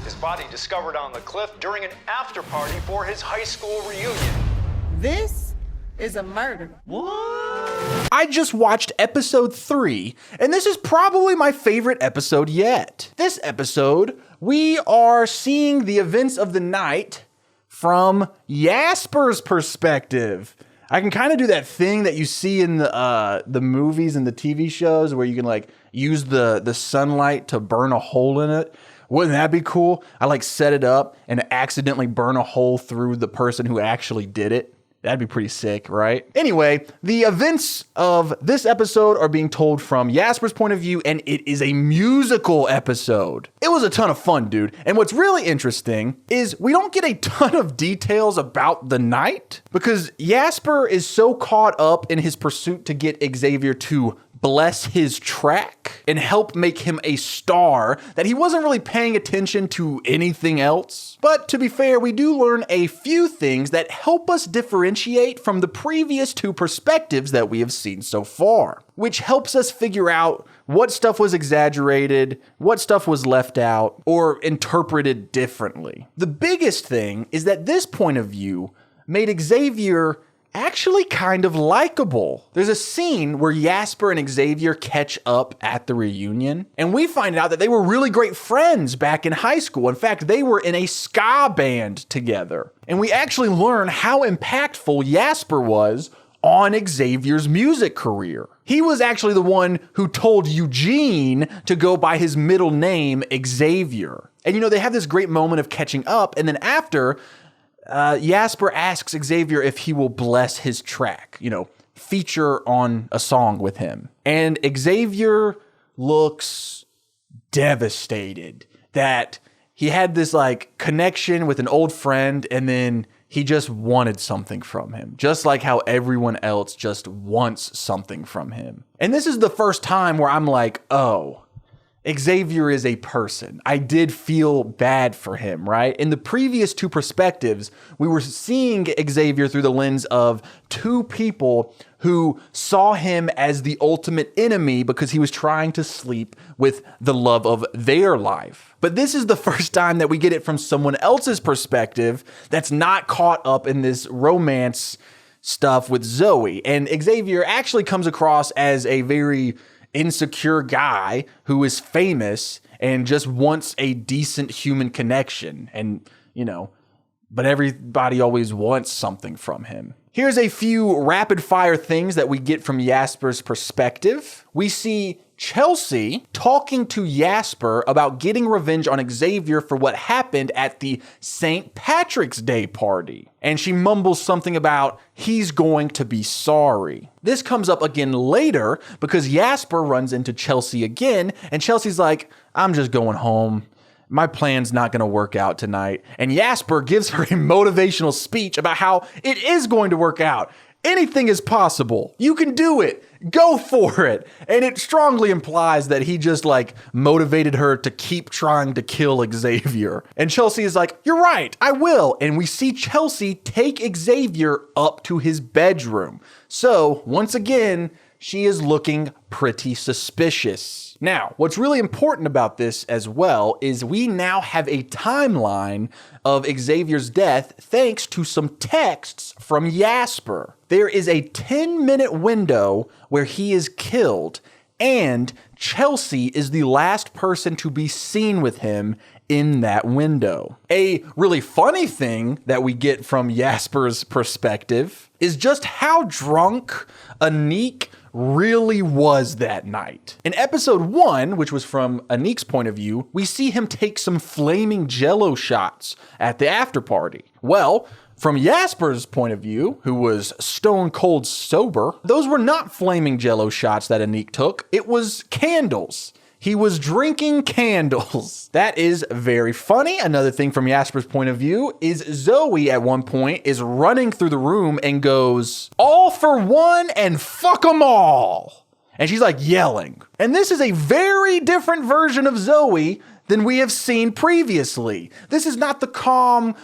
His body discovered on the cliff during an after party for his high school reunion. This is a murder. I just watched episode 3, and this is probably my favorite episode yet. This episode, we are seeing the events of the night from Jasper's perspective. I can kind of do that thing that you see in the movies and the TV shows where you can like use the sunlight to burn a hole in it. Wouldn't that be cool? I like set it up and accidentally burn a hole through the person who actually did it. That'd be pretty sick, right? Anyway, the events of this episode are being told from Jasper's point of view, and it is a musical episode. It was a ton of fun, dude. And what's really interesting is we don't get a ton of details about the night because Jasper is so caught up in his pursuit to get Xavier to bless his track and help make him a star that he wasn't really paying attention to anything else. But to be fair, we do learn a few things that help us differentiate from the previous two perspectives that we have seen so far, which helps us figure out what stuff was exaggerated, what stuff was left out, or interpreted differently. The biggest thing is that this point of view made Xavier actually kind of likable. There's a scene where Jasper and Xavier catch up at the reunion, and we find out that they were really great friends back in high school. In fact, they were in a ska band together. And we actually learn how impactful Jasper was on Xavier's music career. He was actually the one who told Eugene to go by his middle name, Xavier. And you know, they have this great moment of catching up, and then after, Jasper asks Xavier if he will bless his track, you know, feature on a song with him. And Xavier looks devastated that he had this like connection with an old friend and then he just wanted something from him, just like how everyone else just wants something from him. And this is the first time where I'm like, oh, Xavier is a person. I did feel bad for him, right? In the previous two perspectives, we were seeing Xavier through the lens of two people who saw him as the ultimate enemy because he was trying to sleep with the love of their life. But this is the first time that we get it from someone else's perspective that's not caught up in this romance stuff with Zoe. And Xavier actually comes across as a very insecure guy who is famous and just wants a decent human connection. And, but everybody always wants something from him. Here's a few rapid fire things that we get from Jasper's perspective. We see Chelsea talking to Jasper about getting revenge on Xavier for what happened at the St. Patrick's Day party. And she mumbles something about he's going to be sorry. This comes up again later because Jasper runs into Chelsea again, and Chelsea's like, I'm just going home. My plan's not going to work out tonight. And Jasper gives her a motivational speech about how it is going to work out. Anything is possible. You can do it. Go for it. And it strongly implies that he just motivated her to keep trying to kill Xavier. And Chelsea is like, you're right, I will. And we see Chelsea take Xavier up to his bedroom. So once again, she is looking pretty suspicious. Now, what's really important about this as well is we now have a timeline of Xavier's death thanks to some texts from Jasper. There is a 10-minute window where he is killed, and Chelsea is the last person to be seen with him in that window. A really funny thing that we get from Jasper's perspective is just how drunk Anik really was that night. In episode 1, which was from Anik's point of view, we see him take some flaming jello shots at the after party. Well, from Jasper's point of view, who was stone cold sober, those were not flaming jello shots that Anik took. It was candles. He was drinking candles. That is very funny. Another thing from Jasper's point of view is Zoe at one point is running through the room and goes, all for one and fuck them all. And she's yelling. And this is a very different version of Zoe than we have seen previously. This is not the calm,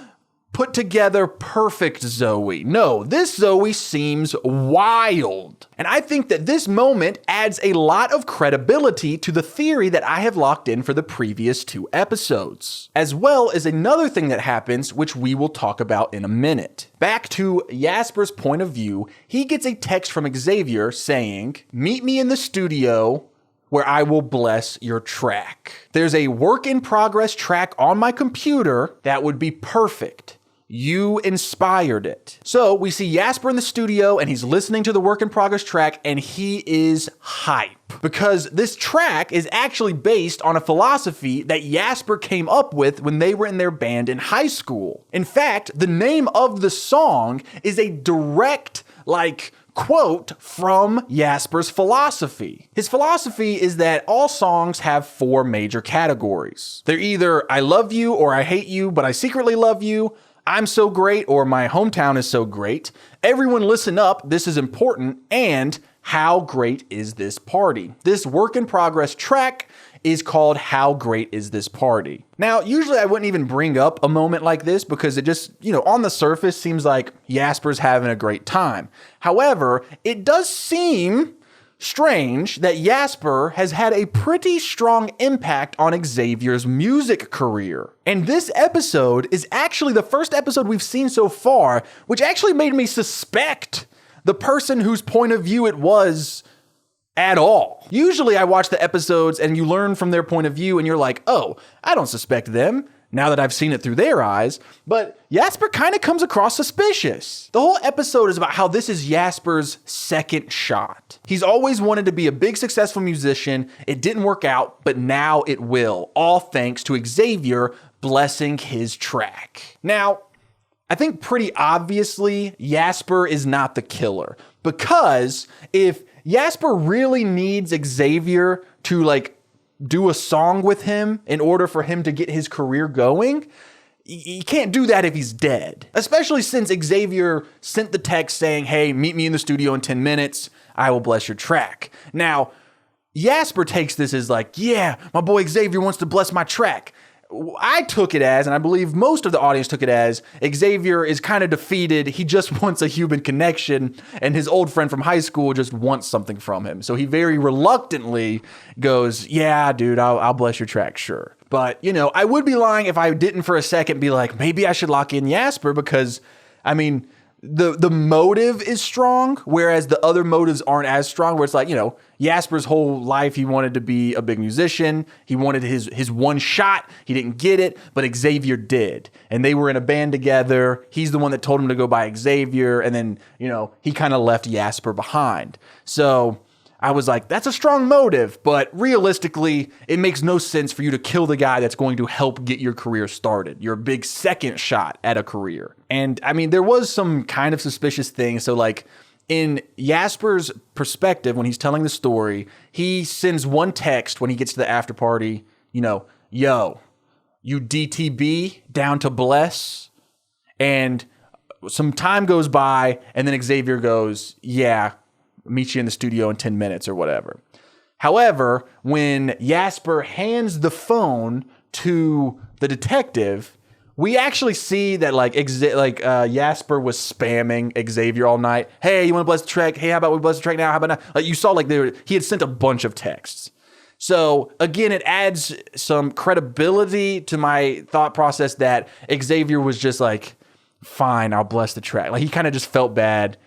put together, perfect Zoe. No, this Zoe seems wild. And I think that this moment adds a lot of credibility to the theory that I have locked in for the previous 2 episodes, as well as another thing that happens, which we will talk about in a minute. Back to Jasper's point of view, he gets a text from Xavier saying, meet me in the studio where I will bless your track. There's a work in progress track on my computer that would be perfect. You inspired it. So we see Jasper in the studio and he's listening to the work in progress track and he is hype because this track is actually based on a philosophy that Jasper came up with when they were in their band in high school. In fact, the name of the song is a direct quote from Jasper's philosophy. His philosophy is that all songs have 4 major categories. They're either I love you or I hate you, but I secretly love you, I'm so great or my hometown is so great, everyone listen up, this is important, and how great is this party? This work in progress track is called How Great Is This Party? Now, usually I wouldn't even bring up a moment like this because it just, on the surface seems like Jasper's having a great time. However, it does seem strange that Jasper has had a pretty strong impact on Xavier's music career. And this episode is actually the first episode we've seen so far, which actually made me suspect the person whose point of view it was at all. Usually I watch the episodes and you learn from their point of view and you're like, oh, I don't suspect them now that I've seen it through their eyes, but Jasper kind of comes across suspicious. The whole episode is about how this is Jasper's second shot. He's always wanted to be a big successful musician. It didn't work out, but now it will, all thanks to Xavier blessing his track. Now, I think pretty obviously Jasper is not the killer because if Jasper really needs Xavier to do a song with him in order for him to get his career going, he can't do that if he's dead. Especially since Xavier sent the text saying, hey, meet me in the studio in 10 minutes. I will bless your track. Now, Jasper takes this as yeah, my boy Xavier wants to bless my track. I took it as, and I believe most of the audience took it as, Xavier is kind of defeated. He just wants a human connection, and his old friend from high school just wants something from him. So he very reluctantly goes, yeah, dude, I'll bless your track, sure. But, I would be lying if I didn't for a second be like, maybe I should lock in Jasper because, the motive is strong, whereas the other motives aren't as strong, where it's like, Jasper's whole life, he wanted to be a big musician. He wanted his one shot. He didn't get it, but Xavier did. And they were in a band together. He's the one that told him to go by Xavier. And then, he kind of left Jasper behind. So I was like, that's a strong motive, but realistically, it makes no sense for you to kill the guy that's going to help get your career started. Your big second shot at a career. And I mean, there was some kind of suspicious things. So like in Jasper's perspective, when he's telling the story, he sends one text when he gets to the after party, yo, you DTB down to bless. And some time goes by and then Xavier goes, yeah, meet you in the studio in 10 minutes or whatever. However, when Jasper hands the phone to the detective, we actually see that Jasper was spamming Xavier all night. Hey, you want to bless the track? Hey, how about we bless the track now? How about now? Like you saw, he had sent a bunch of texts. So again, it adds some credibility to my thought process that Xavier was just like, fine, I'll bless the track. Like he kind of just felt bad.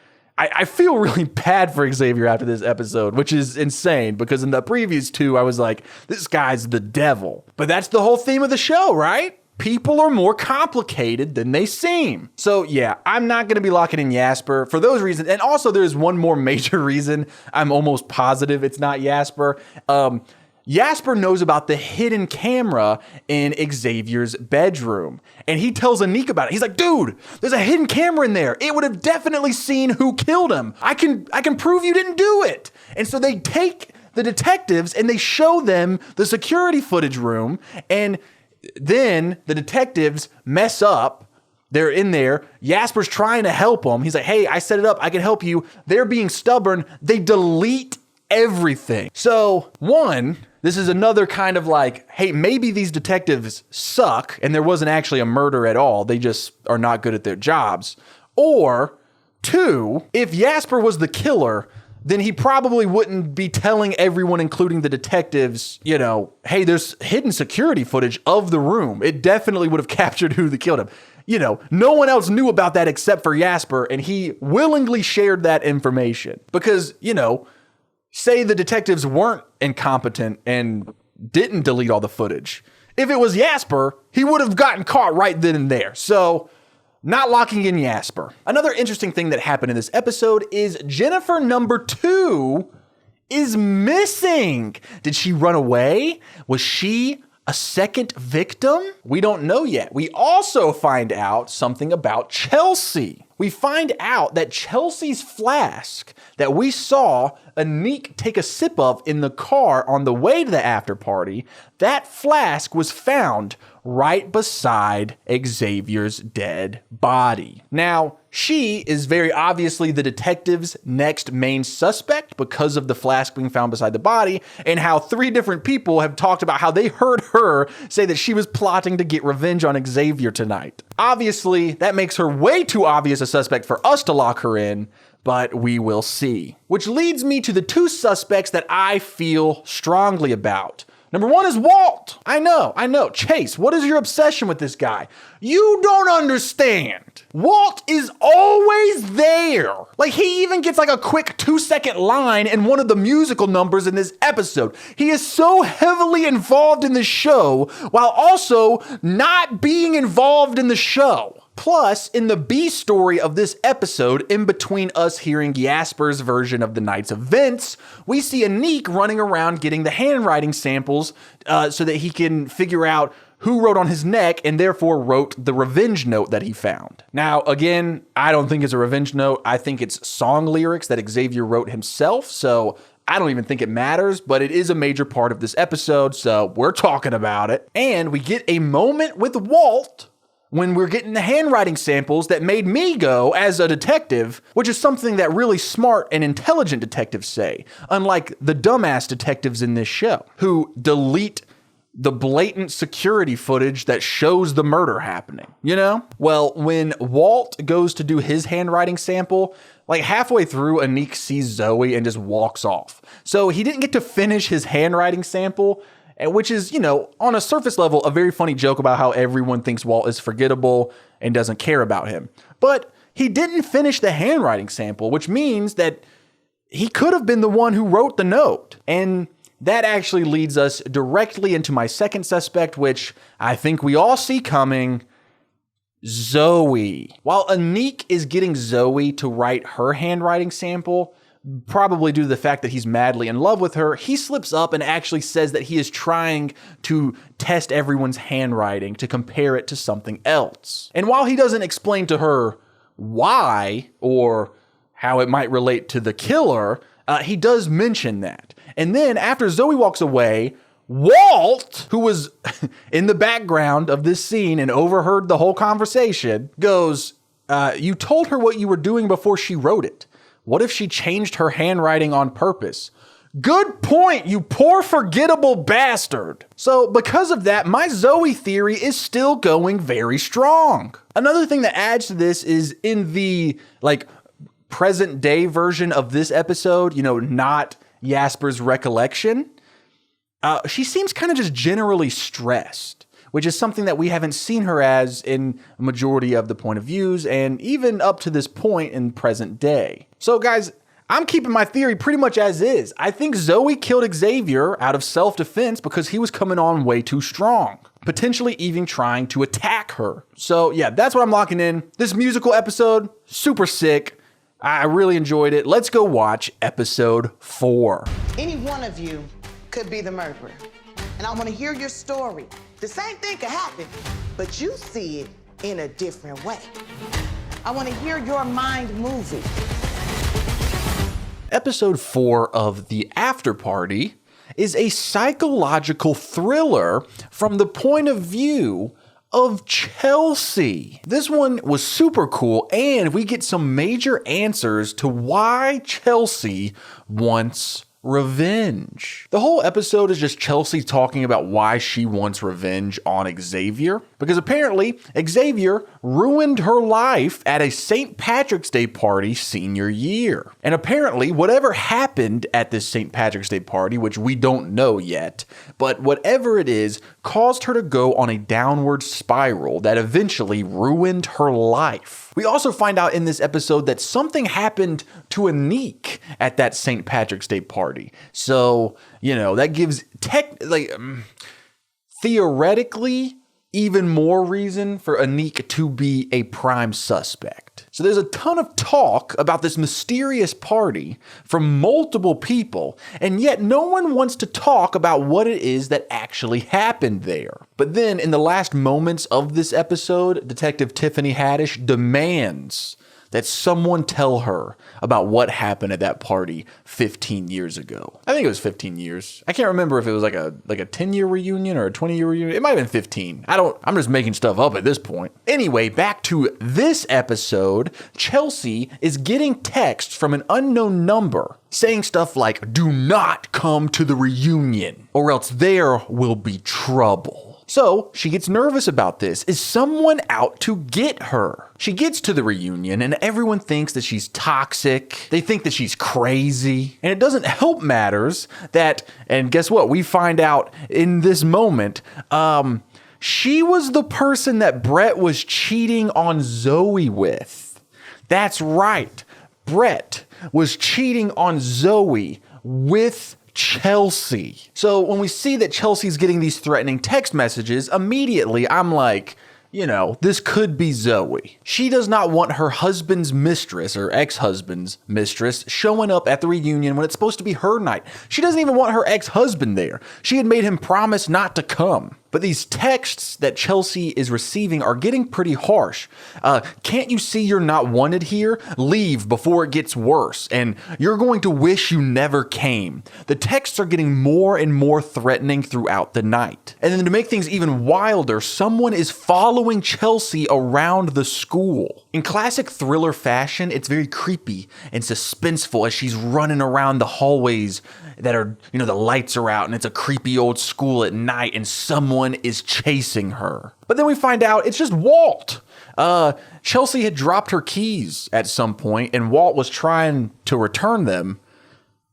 I feel really bad for Xavier after this episode, which is insane because in the previous two, I was like, this guy's the devil. But that's the whole theme of the show, right? People are more complicated than they seem. So yeah, I'm not going to be locking in Jasper for those reasons. And also there's one more major reason I'm almost positive it's not Jasper. Jasper knows about the hidden camera in Xavier's bedroom. And he tells Anik about it. He's like, dude, there's a hidden camera in there. It would have definitely seen who killed him. I can prove you didn't do it. And so they take the detectives and they show them the security footage room. And then the detectives mess up. They're in there. Jasper's trying to help them. He's like, hey, I set it up. I can help you. They're being stubborn. They delete everything. So one, this is another kind of like, hey, maybe these detectives suck and there wasn't actually a murder at all. They just are not good at their jobs. Or two, if Jasper was the killer, then he probably wouldn't be telling everyone, including the detectives, hey, there's hidden security footage of the room. It definitely would have captured who killed him. No one else knew about that except for Jasper, and he willingly shared that information because, say the detectives weren't incompetent and didn't delete all the footage. If it was Jasper, he would have gotten caught right then and there. So, not locking in Jasper. Another interesting thing that happened in this episode is Jennifer number 2 is missing. Did she run away? Was she a second victim? We don't know yet. We also find out something about Chelsea. We find out that Chelsea's flask that we saw Anik take a sip of in the car on the way to the after party, that flask was found right beside Xavier's dead body. Now, she is very obviously the detective's next main suspect because of the flask being found beside the body and how 3 different people have talked about how they heard her say that she was plotting to get revenge on Xavier tonight. Obviously, that makes her way too obvious a suspect for us to lock her in, but we will see. Which leads me to the 2 suspects that I feel strongly about. Number 1 is Walt. I know. Chase, what is your obsession with this guy? You don't understand. Walt is always there. Like, he even gets like a quick 2-second line in one of the musical numbers in this episode. He is so heavily involved in the show while also not being involved in the show. Plus, in the B story of this episode, in between us hearing Jasper's version of the night's events, we see Anik running around getting the handwriting samples so that he can figure out who wrote on his neck and therefore wrote the revenge note that he found. Now, again, I don't think it's a revenge note. I think it's song lyrics that Xavier wrote himself, so I don't even think it matters, but it is a major part of this episode, so we're talking about it. And we get a moment with Walt when we're getting the handwriting samples that made me go, as a detective, which is something that really smart and intelligent detectives say, unlike the dumbass detectives in this show, who delete the blatant security footage that shows the murder happening, Well, when Walt goes to do his handwriting sample, like halfway through, Anik sees Zoe and just walks off. So he didn't get to finish his handwriting sample, which is, on a surface level, a very funny joke about how everyone thinks Walt is forgettable and doesn't care about him. But he didn't finish the handwriting sample, which means that he could have been the one who wrote the note. And that actually leads us directly into my second suspect, which I think we all see coming, Zoe. While Anik is getting Zoe to write her handwriting sample, probably due to the fact that he's madly in love with her, he slips up and actually says that he is trying to test everyone's handwriting to compare it to something else. And while he doesn't explain to her why or how it might relate to the killer, he does mention that. And then after Zoe walks away, Walt, who was in the background of this scene and overheard the whole conversation, goes, you told her what you were doing before she wrote it. What if she changed her handwriting on purpose? Good point, you poor forgettable bastard. So because of that, my Zoe theory is still going very strong. Another thing that adds to this is in the present day version of this episode, not Jasper's recollection, she seems kind of just generally stressed, which is something that we haven't seen her as in a majority of the point of views and even up to this point in present day. So guys, I'm keeping my theory pretty much as is. I think Zoe killed Xavier out of self-defense because he was coming on way too strong, potentially even trying to attack her. So yeah, that's what I'm locking in. This musical episode, super sick. I really enjoyed it. Let's go watch episode 4. Any one of you could be the murderer. And I want to hear your story. The same thing could happen, but you see it in a different way. I want to hear your mind moving. Episode 4 of The Afterparty is a psychological thriller from the point of view of Chelsea. This one was super cool, and we get some major answers to why Chelsea wants revenge. The whole episode is just Chelsea talking about why she wants revenge on Xavier, because apparently Xavier ruined her life at a St. Patrick's Day party senior year. And apparently whatever happened at this St. Patrick's Day party, which we don't know yet, but whatever it is, caused her to go on a downward spiral that eventually ruined her life. We also find out in this episode that something happened to Anik at that St. Patrick's Day party. So, that gives theoretically even more reason for Anik to be a prime suspect. So there's a ton of talk about this mysterious party from multiple people, and yet no one wants to talk about what it is that actually happened there. But then in the last moments of this episode, Detective Tiffany Haddish demands that someone tell her about what happened at that party 15 years ago. I think it was 15 years. I can't remember if it was like a 10-year reunion or a 20-year reunion. It might have been 15. I'm just making stuff up at this point. Anyway, back to this episode, Chelsea is getting texts from an unknown number saying stuff like, "Do not come to the reunion, or else there will be trouble." So she gets nervous about this. Is someone out to get her? She gets to the reunion and everyone thinks that she's toxic. They think that she's crazy. And it doesn't help matters that, and guess what? We find out in this moment, she was the person that Brett was cheating on Zoe with. That's right. Brett was cheating on Zoe with Chelsea. So when we see that Chelsea's getting these threatening text messages, immediately I'm like, this could be Zoe. She does not want her husband's mistress or ex-husband's mistress showing up at the reunion when it's supposed to be her night. She doesn't even want her ex-husband there. She had made him promise not to come. But these texts that Chelsea is receiving are getting pretty harsh. Can't you see you're not wanted here? Leave before it gets worse, and you're going to wish you never came. The texts are getting more and more threatening throughout the night. And then to make things even wilder, someone is following Chelsea around the school. In classic thriller fashion, it's very creepy and suspenseful as she's running around the hallways that are, the lights are out and it's a creepy old school at night and someone is chasing her. But then we find out it's just Walt. Chelsea had dropped her keys at some point and Walt was trying to return them.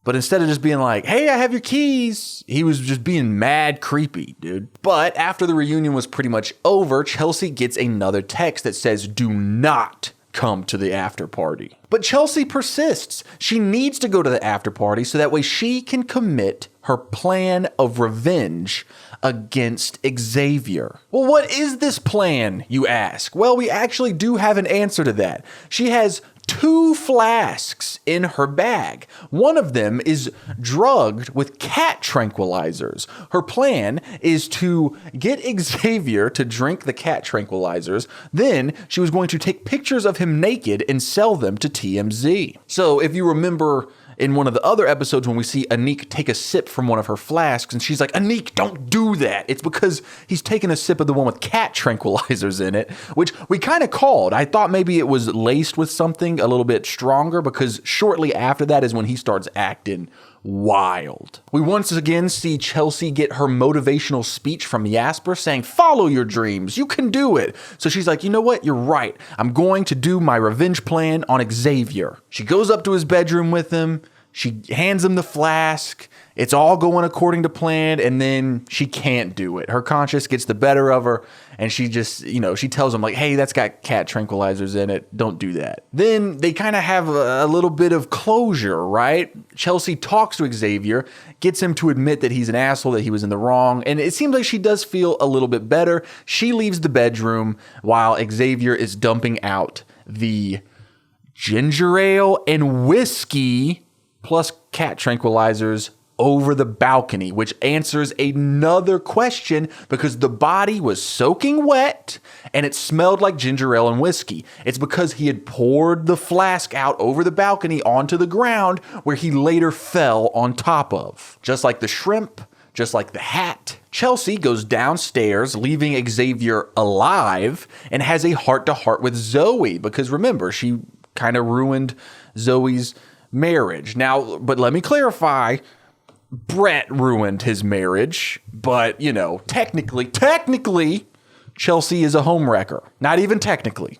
But instead of just being like, "Hey, I have your keys," he was just being mad creepy, dude. But after the reunion was pretty much over, Chelsea gets another text that says, "Do not come to the after party. But Chelsea persists. She needs to go to the after party so that way she can commit her plan of revenge against Xavier. Well, what is this plan, you ask? Well, we actually do have an answer to that. She has 2 flasks in her bag. One of them is drugged with cat tranquilizers. Her plan is to get Xavier to drink the cat tranquilizers. Then she was going to take pictures of him naked and sell them to TMZ. So if you remember in one of the other episodes when we see Anik take a sip from one of her flasks and she's like, Anik, don't do that. It's because he's taking a sip of the one with cat tranquilizers in it, which we kind of called. I thought maybe it was laced with something a little bit stronger because shortly after that is when he starts acting wild. We once again see Chelsea get her motivational speech from Jasper saying, follow your dreams, you can do it. So she's like, you know what, you're right. I'm going to do my revenge plan on Xavier. She goes up to his bedroom with him. She hands him the flask. It's all going according to plan, and then she can't do it. Her conscience gets the better of her, and she just, she tells him like, hey, that's got cat tranquilizers in it. Don't do that. Then they kind of have a little bit of closure, right? Chelsea talks to Xavier, gets him to admit that he's an asshole, that he was in the wrong, and it seems like she does feel a little bit better. She leaves the bedroom while Xavier is dumping out the ginger ale and whiskey plus cat tranquilizers over the balcony, which answers another question because the body was soaking wet and it smelled like ginger ale and whiskey. It's because he had poured the flask out over the balcony onto the ground where he later fell on top of. Just like the shrimp, just like the hat, Chelsea goes downstairs, leaving Xavier alive, and has a heart-to-heart with Zoe because remember, she kind of ruined Zoe's marriage. Now, but let me clarify, Brett ruined his marriage, but, technically, Chelsea is a homewrecker. Not even technically,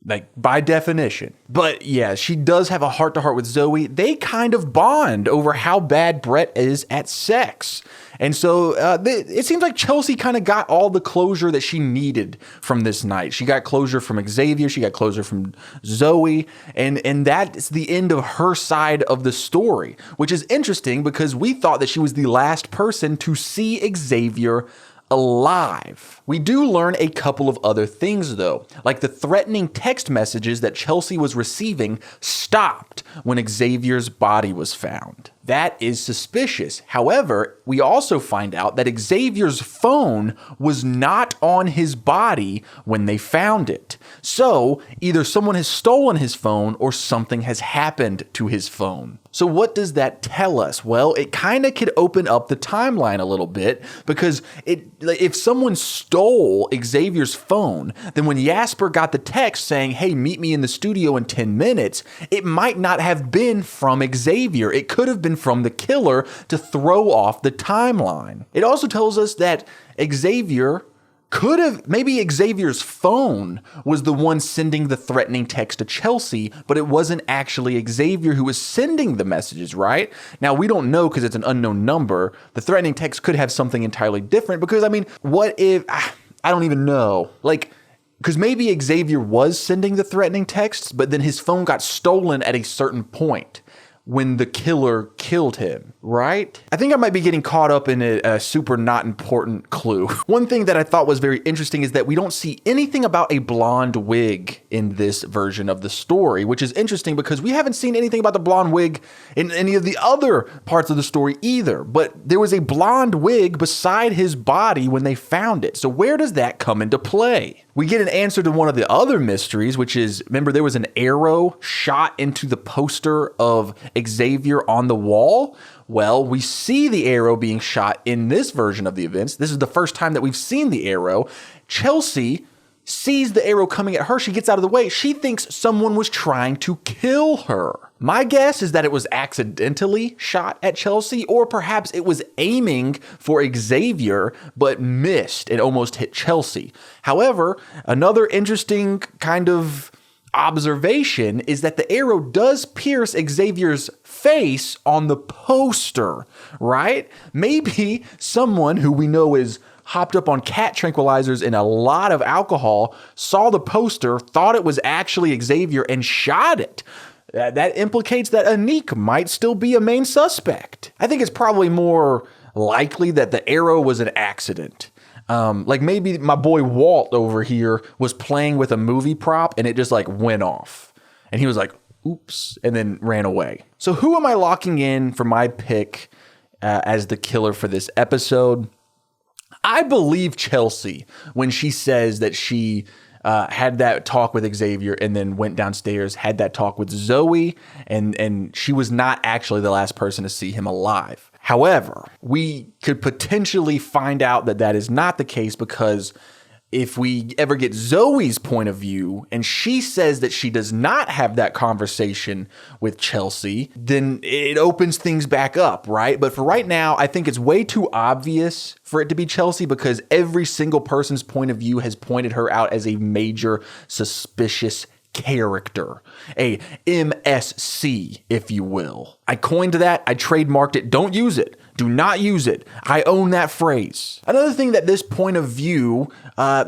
like by definition. But yeah, she does have a heart-to-heart with Zoe. They kind of bond over how bad Brett is at sex. And so it seems like Chelsea kind of got all the closure that she needed from this night. She got closure from Xavier. She got closure from Zoe. And that's the end of her side of the story, which is interesting because we thought that she was the last person to see Xavier alive. We do learn a couple of other things though, like the threatening text messages that Chelsea was receiving stopped when Xavier's body was found. That is suspicious. However, we also find out that Xavier's phone was not on his body when they found it. So either someone has stolen his phone or something has happened to his phone. So what does that tell us? Well, it kind of could open up the timeline a little bit because if someone stole Xavier's phone, then when Jasper got the text saying, hey, meet me in the studio in 10 minutes, it might not have been from Xavier. It could have been from the killer to throw off the timeline. It also tells us that Xavier could have, maybe Xavier's phone was the one sending the threatening text to Chelsea, but it wasn't actually Xavier who was sending the messages, right? Now, we don't know because it's an unknown number. The threatening text could have something entirely different because, what if, I don't even know. Because maybe Xavier was sending the threatening texts, but then his phone got stolen at a certain point when the killer killed him, right? I think I might be getting caught up in a super not important clue. One thing that I thought was very interesting is that we don't see anything about a blonde wig in this version of the story, which is interesting because we haven't seen anything about the blonde wig in any of the other parts of the story either. But there was a blonde wig beside his body when they found it. So where does that come into play? We get an answer to one of the other mysteries, which is, remember, there was an arrow shot into the poster of Xavier on the wall. Well, we see the arrow being shot in this version of the events. This is the first time that we've seen the arrow. Chelsea sees the arrow coming at her. She gets out of the way. She thinks someone was trying to kill her. My guess is that it was accidentally shot at Chelsea, or perhaps it was aiming for Xavier, but missed and almost hit Chelsea. However, another interesting kind of observation is that the arrow does pierce Xavier's face on the poster, right? Maybe someone who we know is hopped up on cat tranquilizers and a lot of alcohol, saw the poster, thought it was actually Xavier, and shot it. That implicates that Aniq might still be a main suspect. I think it's probably more likely that the arrow was an accident. Like maybe my boy Walt over here was playing with a movie prop and it just like went off. And he was like, oops, and then ran away. So who am I locking in for my pick as the killer for this episode? I believe Chelsea when she says that she had that talk with Xavier and then went downstairs, had that talk with Zoe, and she was not actually the last person to see him alive. However, we could potentially find out that that is not the case, because if we ever get Zoe's point of view and she says that she does not have that conversation with Chelsea, then it opens things back up, right? But for right now, I think it's way too obvious for it to be Chelsea, because every single person's point of view has pointed her out as a major suspicious character, a MSC, if you will. I coined that, I trademarked it. Don't use it. Do not use it. I own that phrase. Another thing that this point of view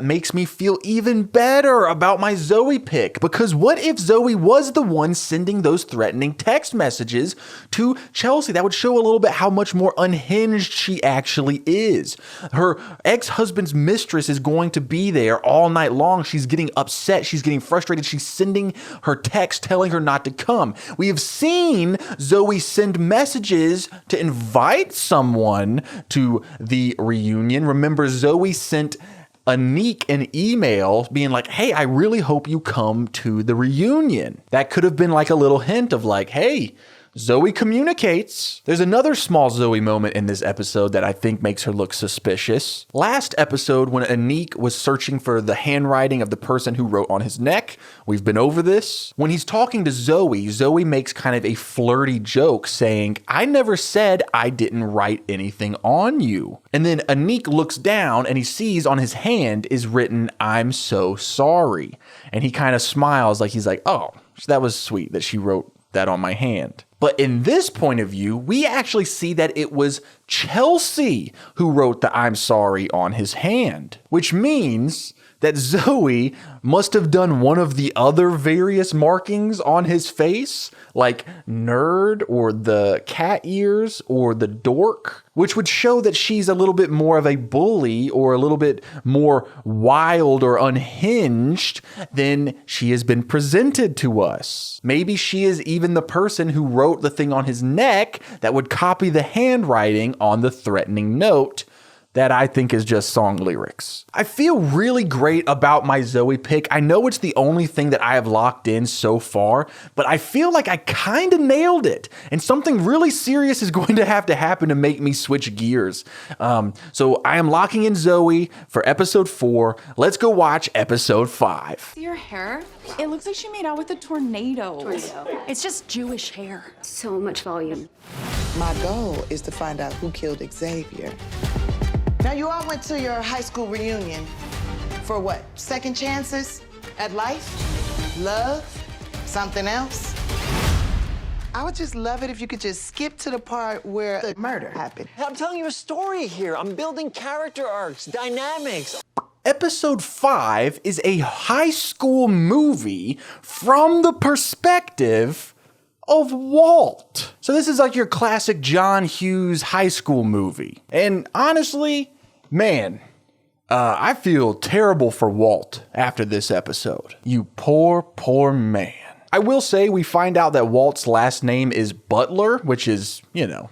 makes me feel even better about my Zoe pick, because what if Zoe was the one sending those threatening text messages to Chelsea? That would show a little bit how much more unhinged she actually is. Her ex-husband's mistress is going to be there all night long. She's getting upset. She's getting frustrated. She's sending her text telling her not to come. We have seen Zoe send messages to invite someone to the reunion. Remember, Zoe sent Aniq an email being like, hey, I really hope you come to the reunion. That could have been like a little hint of like, hey, Zoe communicates. There's another small Zoe moment in this episode that I think makes her look suspicious. Last episode, when Aniq was searching for the handwriting of the person who wrote on his neck, we've been over this. When he's talking to Zoe, Zoe makes kind of a flirty joke saying, I never said I didn't write anything on you. And then Aniq looks down and he sees on his hand is written, I'm so sorry. And he kind of smiles like he's like, oh, that was sweet that she wrote that on my hand. But in this point of view, we actually see that it was Chelsea who wrote the I'm sorry on his hand, which means that Zoe must have done one of the other various markings on his face, like nerd or the cat ears or the dork, which would show that she's a little bit more of a bully or a little bit more wild or unhinged than she has been presented to us. Maybe she is even the person who wrote the thing on his neck that would copy the handwriting on the threatening note that I think is just song lyrics. I feel really great about my Zoe pick. I know it's the only thing that I have locked in so far, but I feel like I kind of nailed it. And something really serious is going to happen to make me switch gears. So I am locking in Zoe for episode 4. Let's go watch episode 5. See your hair? It looks like she made out with a tornado. It's just Jewish hair. So much volume. My goal is to find out who killed Xavier. Now, you all went to your high school reunion for what? Second chances at life? Love? Something else? I would just love it if you could just skip to the part where the murder happened. I'm telling you a story here. I'm building character arcs, dynamics. Episode 5 is a high school movie from the perspective of Walt. So this is like your classic John Hughes high school movie. And honestly, man, I feel terrible for Walt after this episode. You poor, poor man. I will say we find out that Walt's last name is Butler, which is,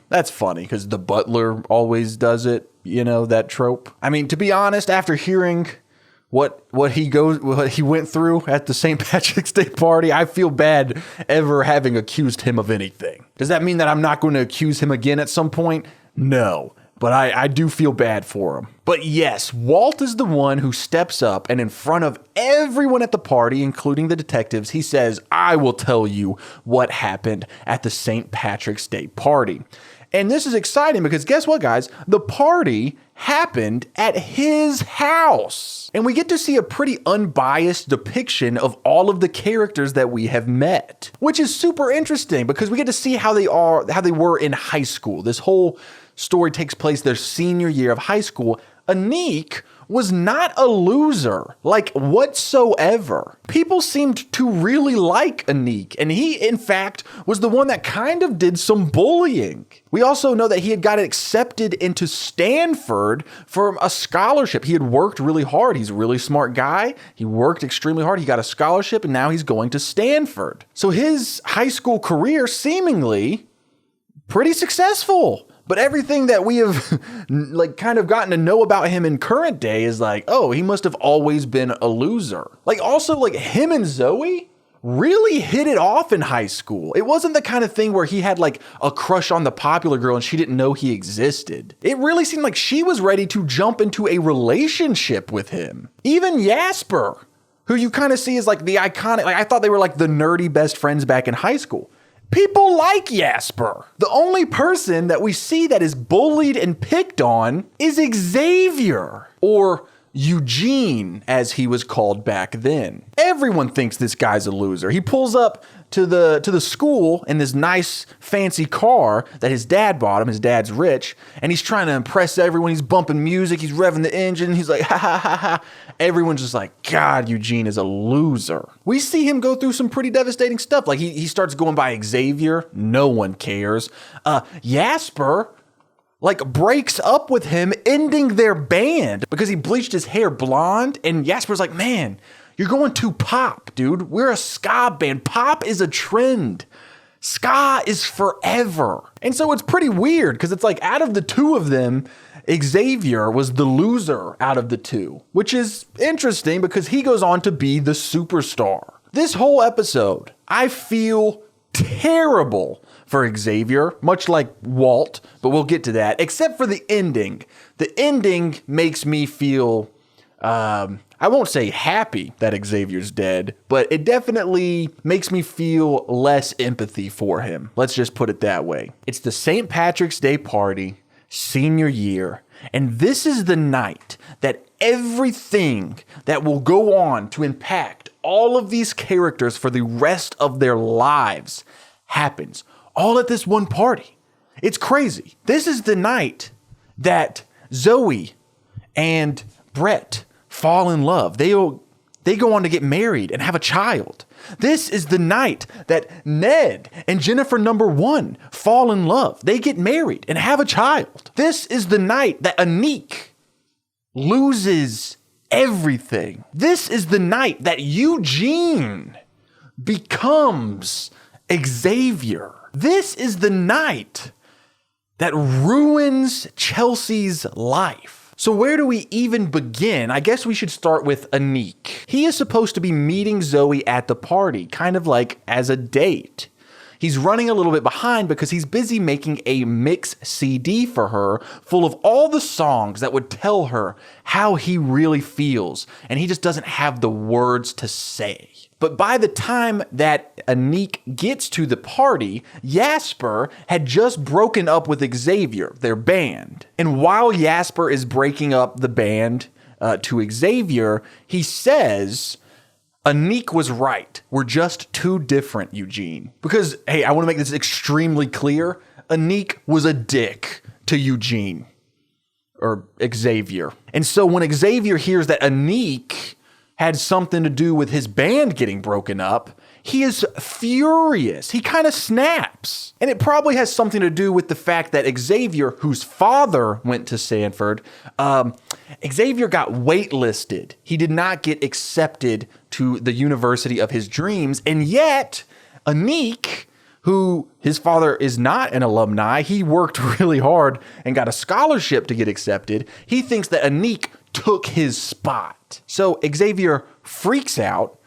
that's funny because the butler always does it, that trope. I mean, to be honest, after hearing what he went through at the St. Patrick's Day party, I feel bad ever having accused him of anything. Does that mean that I'm not going to accuse him again at some point? No. But I do feel bad for him. But yes, Walt is the one who steps up and in front of everyone at the party, including the detectives, he says, I will tell you what happened at the St. Patrick's Day party. And this is exciting because guess what, guys? The party happened at his house. And we get to see a pretty unbiased depiction of all of the characters that we have met, which is super interesting because we get to see how they were in high school. This whole story takes place their senior year of high school. Anik was not a loser, like whatsoever. People seemed to really like Anik, and he, in fact, was the one that kind of did some bullying. We also know that he had got accepted into Stanford for a scholarship. He had worked really hard. He's a really smart guy. He worked extremely hard. He got a scholarship, and now he's going to Stanford. So his high school career seemingly pretty successful. But everything that we have like kind of gotten to know about him in current day is like, oh, he must have always been a loser. Like also like him and Zoe really hit it off in high school. It wasn't the kind of thing where he had like a crush on the popular girl and she didn't know he existed. It really seemed like she was ready to jump into a relationship with him. Even Jasper, who you kind of see as like the iconic, like I thought they were like the nerdy best friends back in high school. People like Jasper. The only person that we see that is bullied and picked on is Xavier, or Eugene, as he was called back then. Everyone thinks this guy's a loser. He pulls up to the school in this nice fancy car that his dad bought him. His dad's rich, and he's trying to impress everyone. He's bumping music. He's revving the engine. He's like, ha ha ha ha. Everyone's just like, God, Eugene is a loser. We see him go through some pretty devastating stuff. Like he starts going by Xavier. No one cares. Jasper like breaks up with him, ending their band because he bleached his hair blonde. And Jasper's like, man, you're going too pop, dude. We're a ska band. Pop is a trend. Ska is forever. And so it's pretty weird because it's like out of the two of them, Xavier was the loser out of the two, which is interesting because he goes on to be the superstar. This whole episode, I feel terrible for Xavier, much like Walt, but we'll get to that, except for the ending. The ending makes me feel, I won't say happy that Xavier's dead, but it definitely makes me feel less empathy for him. Let's just put it that way. It's the St. Patrick's Day party, senior year, and this is the night that everything that will go on to impact all of these characters for the rest of their lives happens, all at this one party. It's crazy. This is the night that Zoe and Brett fall in love. They go on to get married and have a child. This is the night that Ned and Jennifer #1 fall in love. They get married and have a child. This is the night that Anik loses everything. This is the night that Eugene becomes Xavier. This is the night that ruins Chelsea's life. So where do we even begin? I guess we should start with Anik. He is supposed to be meeting Zoe at the party, kind of like as a date. He's running a little bit behind because he's busy making a mix CD for her full of all the songs that would tell her how he really feels, and he just doesn't have the words to say. But by the time that Anik gets to the party, Jasper had just broken up with Xavier, their band. And while Jasper is breaking up the band to Xavier, he says, Anik was right. We're just too different, Eugene. Because, hey, I want to make this extremely clear. Anik was a dick to Eugene, or Xavier. And so when Xavier hears that Anik had something to do with his band getting broken up, he is furious. He kind of snaps. And it probably has something to do with the fact that Xavier, whose father went to Stanford, Xavier got waitlisted. He did not get accepted to the university of his dreams. And yet, Anik, who his father is not an alumni, he worked really hard and got a scholarship to get accepted. He thinks that Anik took his spot. So Xavier freaks out,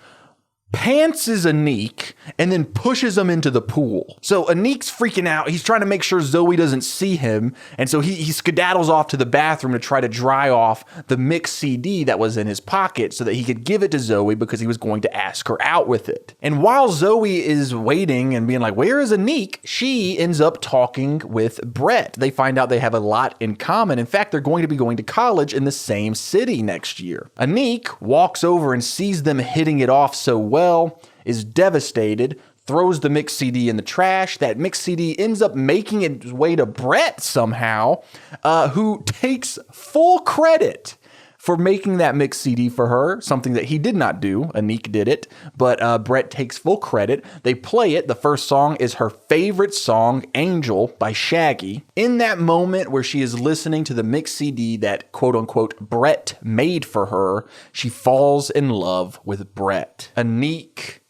pantses Anik, and then pushes him into the pool. So Anik's freaking out. He's trying to make sure Zoe doesn't see him. And so he skedaddles off to the bathroom to try to dry off the mix CD that was in his pocket so that he could give it to Zoe because he was going to ask her out with it. And while Zoe is waiting and being like, where is Anik? She ends up talking with Brett. They find out they have a lot in common. In fact, they're going to be going to college in the same city next year. Anik walks over and sees them hitting it off so well, is devastated, throws the mix CD in the trash. That mix CD ends up making its way to Brett somehow, who takes full credit for making that mix CD for her, something that he did not do. Anique did it, but Brett takes full credit. They play it. The first song is her favorite song, Angel by Shaggy. In that moment where she is listening to the mix CD that quote unquote Brett made for her, she falls in love with Brett. Anique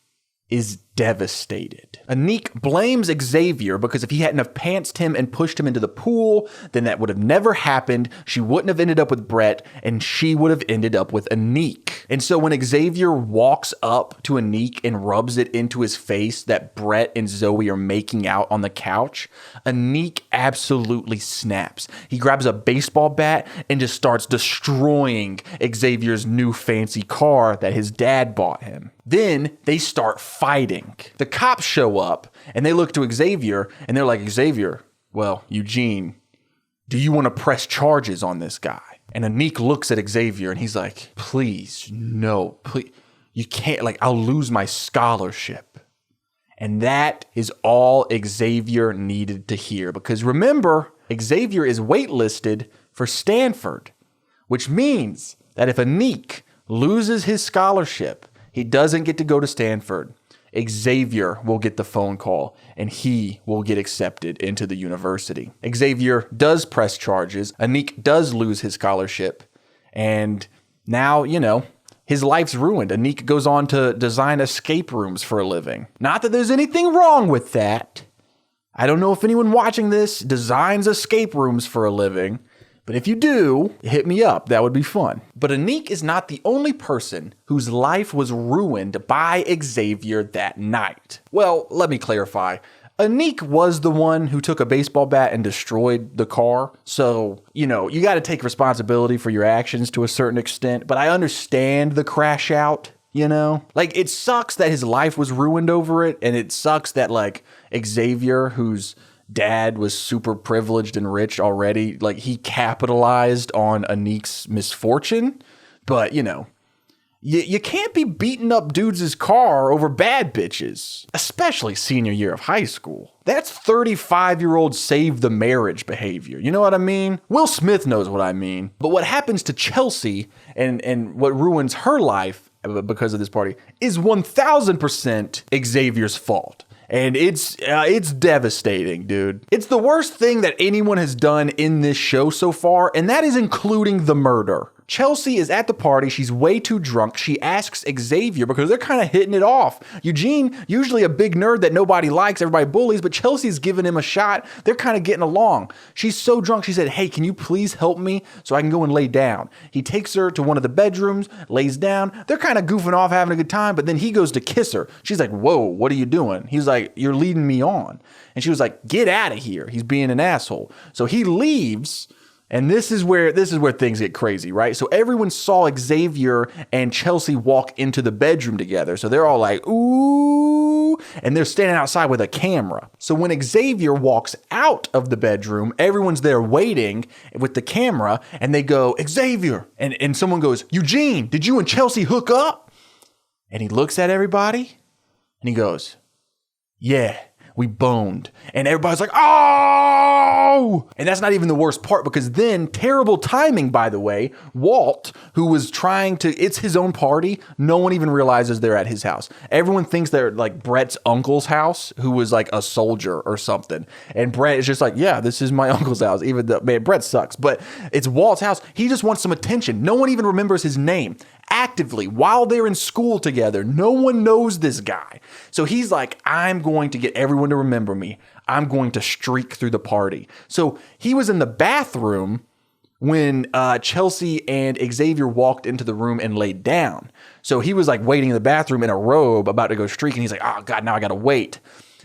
is devastated. Anique blames Xavier because if he hadn't have pantsed him and pushed him into the pool, then that would have never happened. She wouldn't have ended up with Brett, and she would have ended up with Anique. And so when Xavier walks up to Anique and rubs it into his face that Brett and Zoe are making out on the couch, Anique absolutely snaps. He grabs a baseball bat and just starts destroying Xavier's new fancy car that his dad bought him. Then they start fighting. The cops show up and they look to Xavier and they're like, Xavier, well, Eugene, do you want to press charges on this guy? And Anique looks at Xavier and he's like, please, no, please, you can't, like, I'll lose my scholarship. And that is all Xavier needed to hear, because remember, Xavier is waitlisted for Stanford, which means that if Anique loses his scholarship, he doesn't get to go to Stanford. Xavier will get the phone call and he will get accepted into the university. Xavier does press charges. Anique does lose his scholarship. And now, you know, his life's ruined. Anique goes on to design escape rooms for a living. Not that there's anything wrong with that. I don't know if anyone watching this designs escape rooms for a living. But if you do, hit me up. That would be fun. But Anique is not the only person whose life was ruined by Xavier that night. Well, let me clarify. Anique was the one who took a baseball bat and destroyed the car. So, you know, you got to take responsibility for your actions to a certain extent. But I understand the crash out, you know? Like, it sucks that his life was ruined over it. And it sucks that, like, Xavier, who's dad was super privileged and rich already, like, he capitalized on Anique's misfortune. But, you know, you can't be beating up dudes' car over bad bitches, especially senior year of high school. That's 35-year-old save the marriage behavior. You know what I mean? Will Smith knows what I mean. But what happens to Chelsea and what ruins her life because of this party is 1000% Xavier's fault. And it's devastating, dude. It's the worst thing that anyone has done in this show so far, and that is including the murder. Chelsea is at the party. She's way too drunk. She asks Xavier, because they're kind of hitting it off. Eugene, usually a big nerd that nobody likes, everybody bullies, but Chelsea's giving him a shot. They're kind of getting along. She's so drunk, she said, hey, can you please help me so I can go and lay down? He takes her to one of the bedrooms, lays down. They're kind of goofing off, having a good time, but then he goes to kiss her. She's like, whoa, what are you doing? He's like, you're leading me on. And she was like, get out of here. He's being an asshole. So he leaves. And this is where things get crazy, right? So everyone saw Xavier and Chelsea walk into the bedroom together. So they're all like, ooh, and they're standing outside with a camera. So when Xavier walks out of the bedroom, everyone's there waiting with the camera, and they go, Xavier. And someone goes, Eugene, did you and Chelsea hook up? And he looks at everybody and he goes, yeah. We boned. And everybody's like, oh! And that's not even the worst part, because then, terrible timing, by the way, Walt, who was trying to, it's his own party, no one even realizes they're at his house. Everyone thinks they're like Brett's uncle's house, who was like a soldier or something. And Brett is just like, yeah, this is my uncle's house, even though, man, Brett sucks. But it's Walt's house. He just wants some attention. No one even remembers his name. Actively, while they're in school together, no one knows this guy. So he's like, I'm going to get everyone to remember me. I'm going to streak through the party. So he was in the bathroom when Chelsea and Xavier walked into the room and laid down. So he was like waiting in the bathroom in a robe about to go streak. And he's like, oh God, now I got to wait.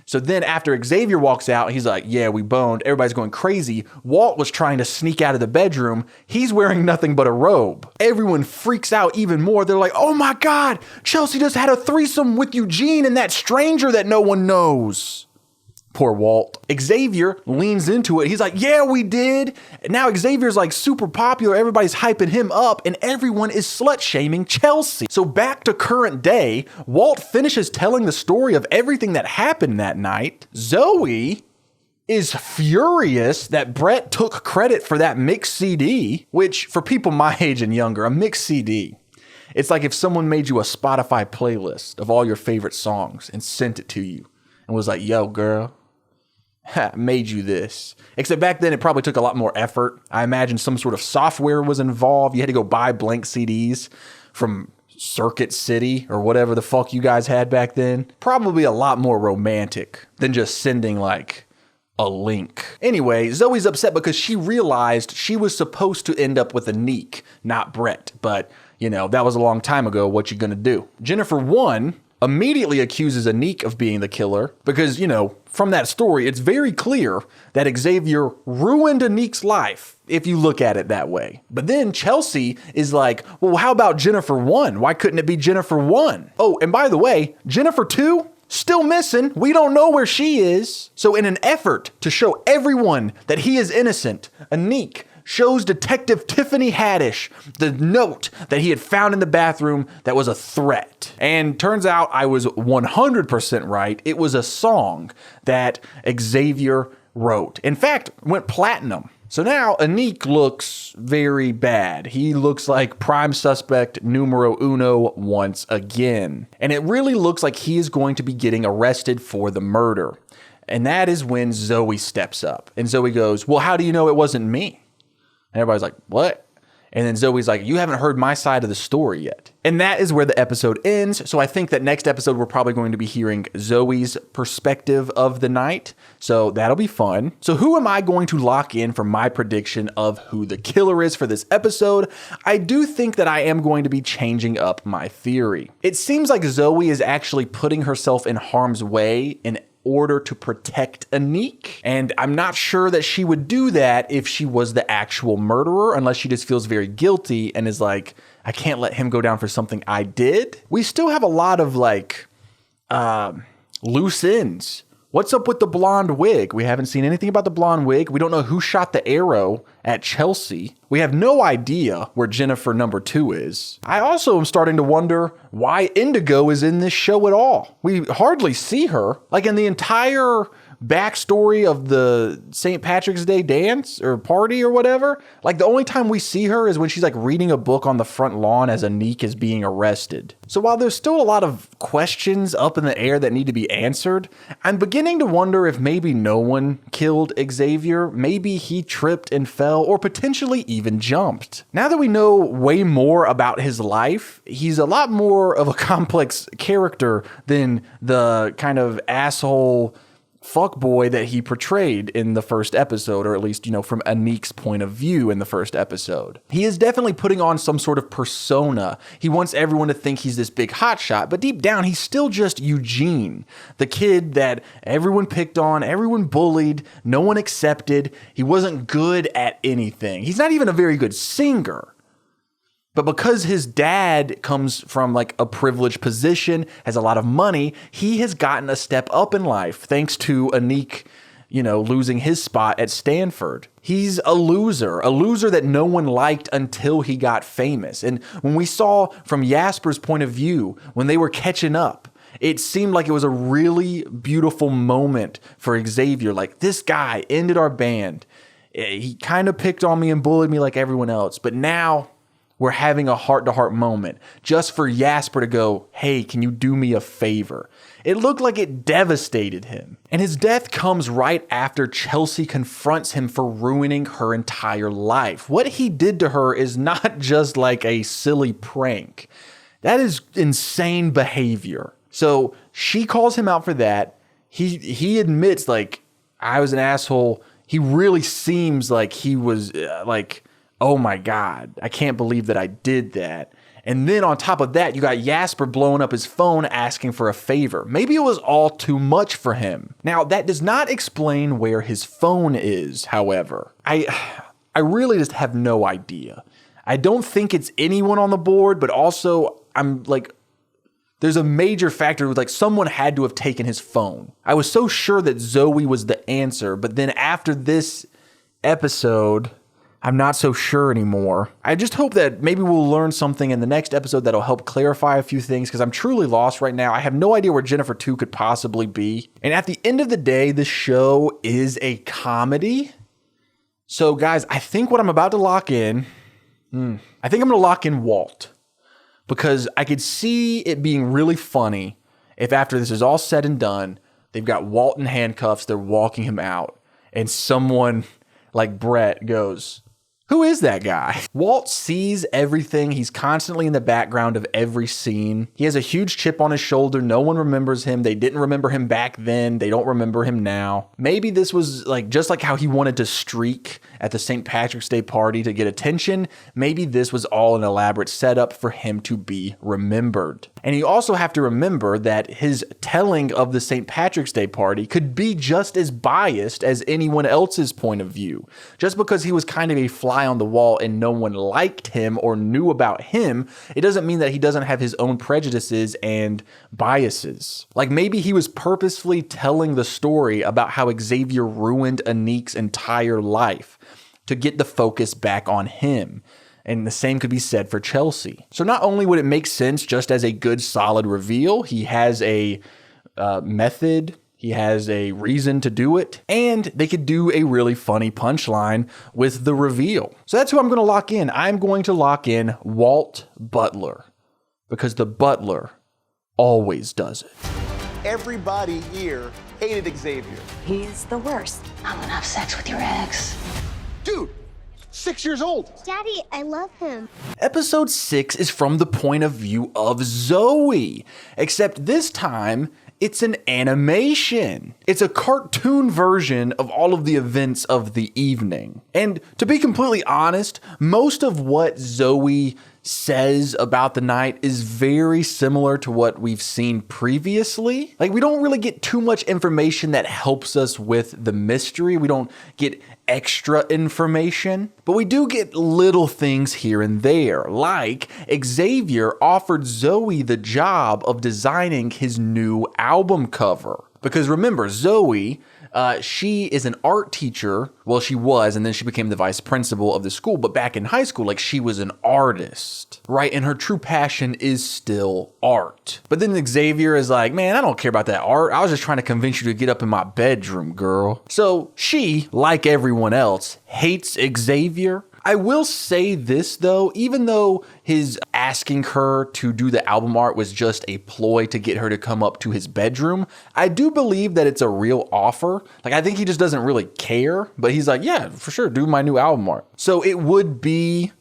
So then after Xavier walks out, he's like, yeah, we boned. Everybody's going crazy. Walt was trying to sneak out of the bedroom. He's wearing nothing but a robe. Everyone freaks out even more. They're like, oh my God, Chelsea just had a threesome with Eugene and that stranger that no one knows. Poor Walt. Xavier leans into it. He's like, yeah, we did. And now Xavier's like super popular. Everybody's hyping him up and everyone is slut shaming Chelsea. So back to current day, Walt finishes telling the story of everything that happened that night. Zoe is furious that Brett took credit for that mixed CD, which for people my age and younger, a mixed CD, it's like if someone made you a Spotify playlist of all your favorite songs and sent it to you and was like, yo, girl, made you this. Except back then it probably took a lot more effort. I imagine some sort of software was involved. You had to go buy blank CDs from Circuit City or whatever the fuck you guys had back then. Probably a lot more romantic than just sending like a link. Anyway, Zoe's upset because she realized she was supposed to end up with Anique, not Brett. But, you know, that was a long time ago. What you gonna do? Jennifer 1 immediately accuses Anique of being the killer because, you know, from that story, it's very clear that Xavier ruined Anique's life, if you look at it that way. But then Chelsea is like, well, how about Jennifer 1? Why couldn't it be Jennifer 1? Oh, and by the way, Jennifer 2? Still missing. We don't know where she is. So in an effort to show everyone that he is innocent, Anique shows Detective Tiffany Haddish the note that he had found in the bathroom that was a threat. And turns out I was 100% right. It was a song that Xavier wrote. In fact, went platinum. So now Anique looks very bad. He looks like prime suspect numero uno once again. And it really looks like he is going to be getting arrested for the murder. And that is when Zoe steps up. And Zoe goes, well, how do you know it wasn't me? And everybody's like, what? And then Zoe's like, you haven't heard my side of the story yet. And that is where the episode ends. So I think that next episode, we're probably going to be hearing Zoe's perspective of the night. So that'll be fun. So who am I going to lock in for my prediction of who the killer is for this episode? I do think that I am going to be changing up my theory. It seems like Zoe is actually putting herself in harm's way in order to protect Anique. And I'm not sure that she would do that if she was the actual murderer, unless she just feels very guilty and is like, I can't let him go down for something I did. We still have a lot of like loose ends. What's up with the blonde wig? We haven't seen anything about the blonde wig. We don't know who shot the arrow at Chelsea. We have no idea where Jennifer number 2 is. I also am starting to wonder why Indigo is in this show at all. We hardly see her. Like in the entire backstory of the St. Patrick's Day dance or party or whatever, like the only time we see her is when she's like reading a book on the front lawn as Anique is being arrested. So while there's still a lot of questions up in the air that need to be answered, I'm beginning to wonder if maybe no one killed Xavier. Maybe he tripped and fell or potentially even jumped. Now that we know way more about his life, he's a lot more of a complex character than the kind of asshole fuckboy that he portrayed in the first episode, or at least, you know, from Anique's point of view in the first episode. He is definitely putting on some sort of persona. He wants everyone to think he's this big hotshot, but deep down, he's still just Eugene, the kid that everyone picked on, everyone bullied, no one accepted. He wasn't good at anything. He's not even a very good singer. But because his dad comes from like a privileged position, has a lot of money, he has gotten a step up in life thanks to Anique, you know, losing his spot at Stanford. He's a loser that no one liked until he got famous. And when we saw from Jasper's point of view, when they were catching up, it seemed like it was a really beautiful moment for Xavier. Like, this guy ended our band. He kind of picked on me and bullied me like everyone else, but now we're having a heart-to-heart moment just for Jasper to go, hey, can you do me a favor? It looked like it devastated him. And his death comes right after Chelsea confronts him for ruining her entire life. What he did to her is not just like a silly prank. That is insane behavior. So she calls him out for that. He admits, like, I was an asshole. He really seems like he was like, oh my God, I can't believe that I did that. And then on top of that, you got Jasper blowing up his phone asking for a favor. Maybe it was all too much for him. Now, that does not explain where his phone is, however. I really just have no idea. I don't think it's anyone on the board, but also I'm like There's a major factor with like someone had to have taken his phone. I was so sure that Zoe was the answer, but then after this episode, I'm not so sure anymore. I just hope that maybe we'll learn something in the next episode that'll help clarify a few things, because I'm truly lost right now. I have no idea where Jennifer 2 could possibly be. And at the end of the day, this show is a comedy. So guys, I think what I'm about to lock in, I think I'm going to lock in Walt. Because I could see it being really funny if after this is all said and done, they've got Walt in handcuffs, they're walking him out, and someone like Brett goes, "Who is that guy?" Walt sees everything. He's constantly in the background of every scene. He has a huge chip on his shoulder. No one remembers him. They didn't remember him back then. They don't remember him now. Maybe this was like just like how he wanted to streak at the St. Patrick's Day party to get attention. Maybe this was all an elaborate setup for him to be remembered. And you also have to remember that his telling of the St. Patrick's Day party could be just as biased as anyone else's point of view. Just because he was kind of a fly on the wall and no one liked him or knew about him, it doesn't mean that he doesn't have his own prejudices and biases. Like maybe he was purposefully telling the story about how Xavier ruined Anik's entire life to get the focus back on him. And the same could be said for Chelsea. So not only would it make sense just as a good solid reveal, he has a method, he has a reason to do it, and they could do a really funny punchline with the reveal. So that's who I'm going to lock in. I'm going to lock in Walt Butler, because the butler always does it. Everybody here hated Xavier. He's the worst. I'm gonna have sex with your ex. Dude, 6 years old. Daddy, I love him. Episode 6 is from the point of view of Zoe, except this time it's an animation. It's a cartoon version of all of the events of the evening. And to be completely honest, most of what Zoe says about the night is very similar to what we've seen previously. Like, we don't really get too much information that helps us with the mystery. We don't get extra information, but we do get little things here and there. Like Xavier offered Zoe the job of designing his new album cover. Because remember, Zoe, she is an art teacher. Well, she was, and then she became the vice principal of the school. But back in high school, like, she was an artist, right? And her true passion is still art. But then Xavier is like, man, I don't care about that art. I was just trying to convince you to get up in my bedroom, girl. So she, like everyone else, hates Xavier. I will say this though, even though his asking her to do the album art was just a ploy to get her to come up to his bedroom, I do believe that it's a real offer. Like, I think he just doesn't really care, but he's like, yeah, for sure, do my new album art. So it would be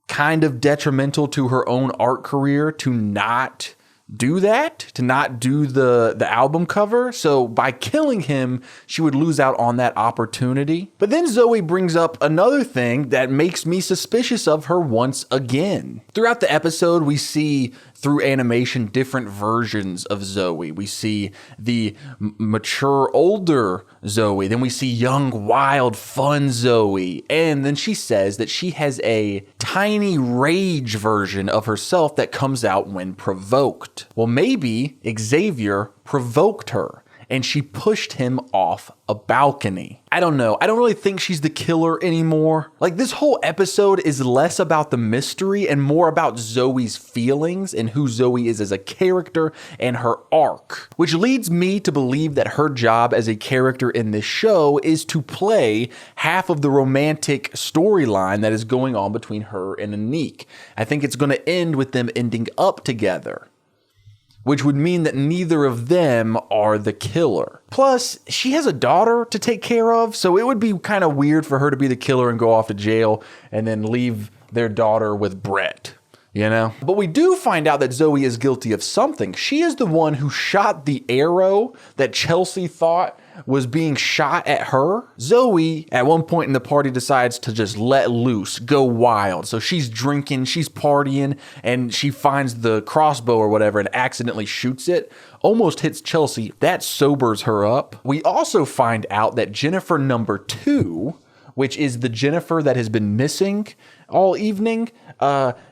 kind of detrimental to her own art career to not do that, to not do the album cover. So by killing him, she would lose out on that opportunity. But then Zoe brings up another thing that makes me suspicious of her once again. Throughout the episode, we see through animation different versions of Zoe. We see the mature, older Zoe. Then we see young, wild, fun Zoe. And then she says that she has a tiny rage version of herself that comes out when provoked. Well, maybe Xavier provoked her and she pushed him off a balcony. I don't know. I don't really think she's the killer anymore. Like, this whole episode is less about the mystery and more about Zoe's feelings and who Zoe is as a character and her arc, which leads me to believe that her job as a character in this show is to play half of the romantic storyline that is going on between her and Anik. I think it's going to end with them ending up together, which would mean that neither of them are the killer. Plus, she has a daughter to take care of, so it would be kind of weird for her to be the killer and go off to jail and then leave their daughter with Brett, you know? But we do find out that Zoe is guilty of something. She is the one who shot the arrow that Chelsea thought was being shot at her. Zoe, at one point in the party, decides to just let loose, go wild. So she's drinking, she's partying, and she finds the crossbow or whatever and accidentally shoots it. Almost hits Chelsea. That sobers her up. We also find out that Jennifer number 2 which is the Jennifer that has been missing all evening,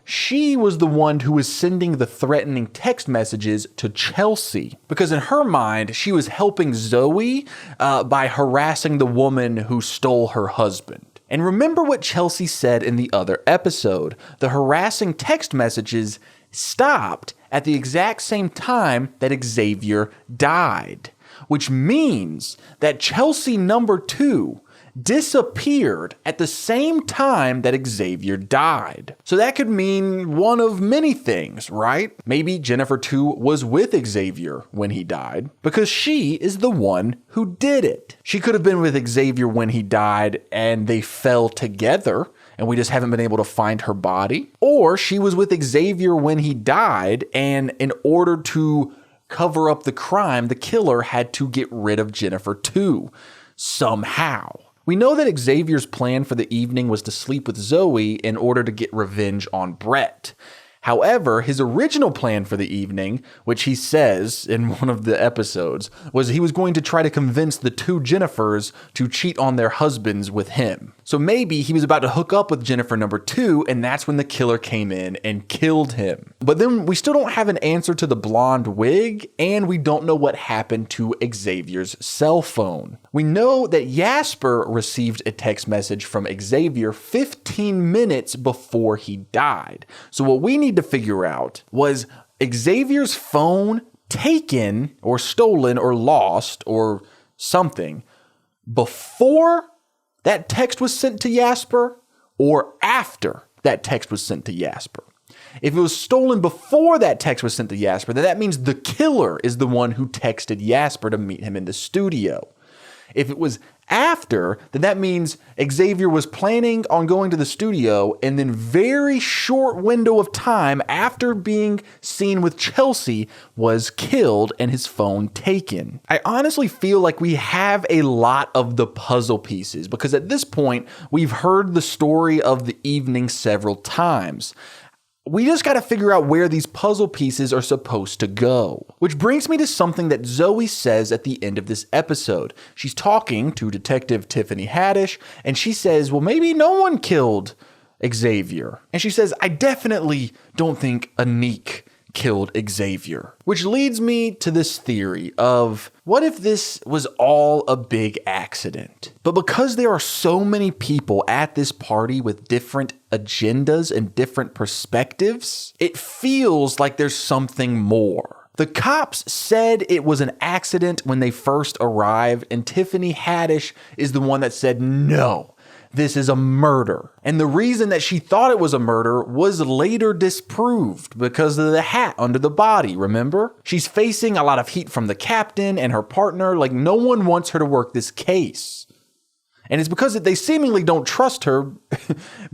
she was the one who was sending the threatening text messages to Chelsea, because in her mind, she was helping Zoe by harassing the woman who stole her husband. And remember what Chelsea said in the other episode. The harassing text messages stopped at the exact same time that Xavier died, which means that Chelsea number 2 disappeared at the same time that Xavier died. So that could mean one of many things, right? Maybe Jennifer 2 was with Xavier when he died because she is the one who did it. She could have been with Xavier when he died and they fell together and we just haven't been able to find her body. Or she was with Xavier when he died, and in order to cover up the crime, the killer had to get rid of Jennifer 2 somehow. We know that Xavier's plan for the evening was to sleep with Zoe in order to get revenge on Brett. However, his original plan for the evening, which he says in one of the episodes, was he was going to try to convince the 2 Jennifers to cheat on their husbands with him. So maybe he was about to hook up with Jennifer number 2, and that's when the killer came in and killed him. But then we still don't have an answer to the blonde wig, and we don't know what happened to Xavier's cell phone. We know that Jasper received a text message from Xavier 15 minutes before he died. So what we need to figure out, was Xavier's phone taken or stolen or lost or something before that text was sent to Jasper or after that text was sent to Jasper? If it was stolen before that text was sent to Jasper, then that means the killer is the one who texted Jasper to meet him in the studio. If it was after, then that means Xavier was planning on going to the studio, and then very short window of time after being seen with Chelsea was killed and his phone taken. I honestly feel like we have a lot of the puzzle pieces, because at this point, we've heard the story of the evening several times. We just got to figure out where these puzzle pieces are supposed to go. Which brings me to something that Zoe says at the end of this episode. She's talking to Detective Tiffany Haddish, and she says, well, maybe no one killed Xavier. And she says, I definitely don't think Anik killed Xavier. Which leads me to this theory of, what if this was all a big accident? But because there are so many people at this party with different agendas and different perspectives, it feels like there's something more. The cops said it was an accident when they first arrived, and Tiffany Haddish is the one that said, no, this is a murder. And the reason that she thought it was a murder was later disproved because of the hat under the body, remember? She's facing a lot of heat from the captain and her partner, like no one wants her to work this case. And it's because they seemingly don't trust her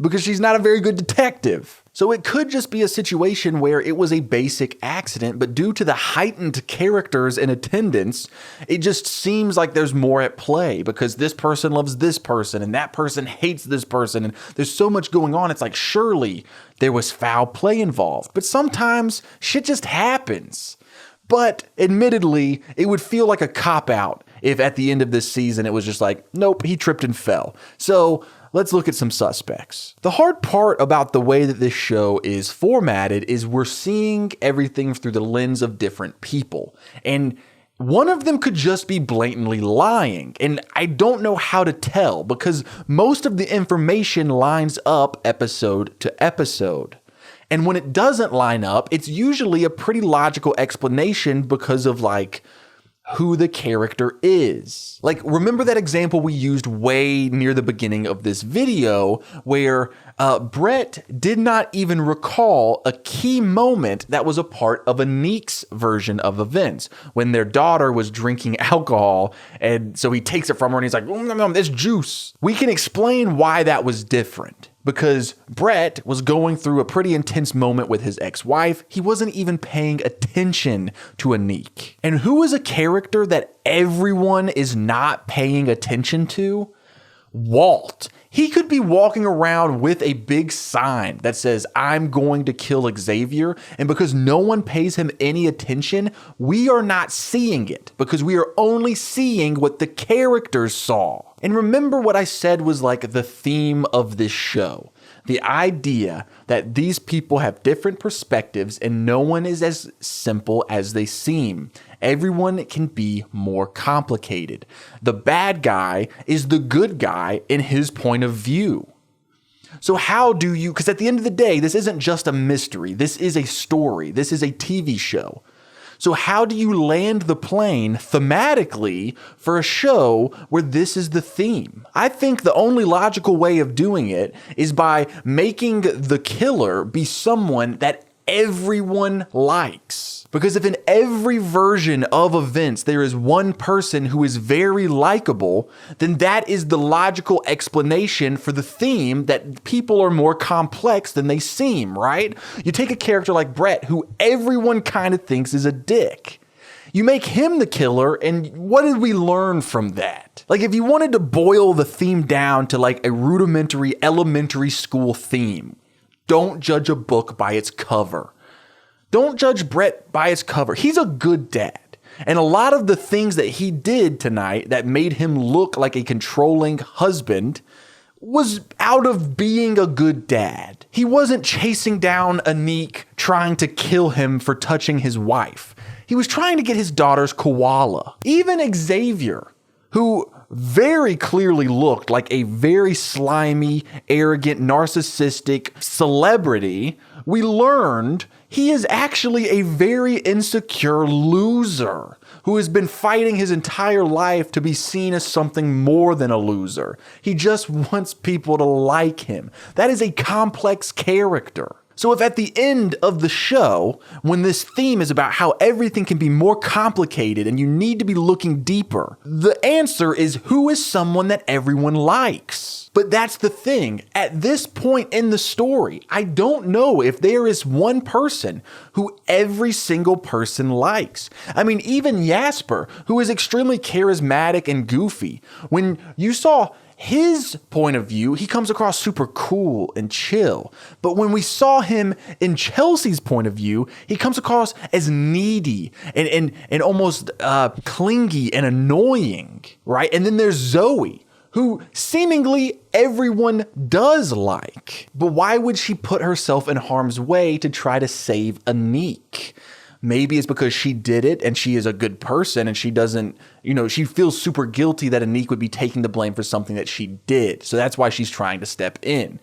because she's not a very good detective. So it could just be a situation where it was a basic accident, but due to the heightened characters in attendance, it just seems like there's more at play because this person loves this person and that person hates this person. And there's so much going on. It's like, surely there was foul play involved, but sometimes shit just happens. But admittedly, it would feel like a cop-out if at the end of this season it was just like, nope, he tripped and fell. So let's look at some suspects. The hard part about the way that this show is formatted is we're seeing everything through the lens of different people. And one of them could just be blatantly lying. And I don't know how to tell because most of the information lines up episode to episode. And when it doesn't line up, it's usually a pretty logical explanation because of like who the character is. Like, remember that example we used way near the beginning of this video where Brett did not even recall a key moment that was a part of Anik's version of events when their daughter was drinking alcohol, and so he takes it from her and he's like, oh, it's juice. We can explain why that was different. Because Brett was going through a pretty intense moment with his ex-wife. He wasn't even paying attention to Anik. And who is a character that everyone is not paying attention to? Walt. He could be walking around with a big sign that says, I'm going to kill Xavier. And because no one pays him any attention, we are not seeing it because we are only seeing what the characters saw. And remember what I said was like the theme of this show. The idea that these people have different perspectives and no one is as simple as they seem. Everyone can be more complicated. The bad guy is the good guy in his point of view. So how do you, because at the end of the day, this isn't just a mystery. This is a story. This is a TV show. So how do you land the plane thematically for a show where this is the theme? I think the only logical way of doing it is by making the killer be someone that everyone likes. Because if in every version of events there is one person who is very likable, then that is the logical explanation for the theme that people are more complex than they seem, right? You take a character like Brett, who everyone kind of thinks is a dick. You make him the killer, and what did we learn from that? Like, if you wanted to boil the theme down to like a rudimentary elementary school theme, don't judge a book by its cover. Don't judge Brett by his cover. He's a good dad. And a lot of the things that he did tonight that made him look like a controlling husband was out of being a good dad. He wasn't chasing down Anik trying to kill him for touching his wife. He was trying to get his daughter's koala. Even Xavier, who very clearly looked like a very slimy, arrogant, narcissistic celebrity, we learned he is actually a very insecure loser who has been fighting his entire life to be seen as something more than a loser. He just wants people to like him. That is a complex character. So if at the end of the show, when this theme is about how everything can be more complicated and you need to be looking deeper, the answer is who is someone that everyone likes. But that's the thing. At this point in the story, I don't know if there is one person who every single person likes. I mean, even Jasper, who is extremely charismatic and goofy, when you saw his point of view, he comes across super cool and chill. But when we saw him in Chelsea's point of view, he comes across as needy and almost clingy and annoying, right? And then there's Zoe, who seemingly everyone does like. But why would she put herself in harm's way to try to save Anik? Maybe it's because she did it and she is a good person and she doesn't, she feels super guilty that Anik would be taking the blame for something that she did. So that's why she's trying to step in.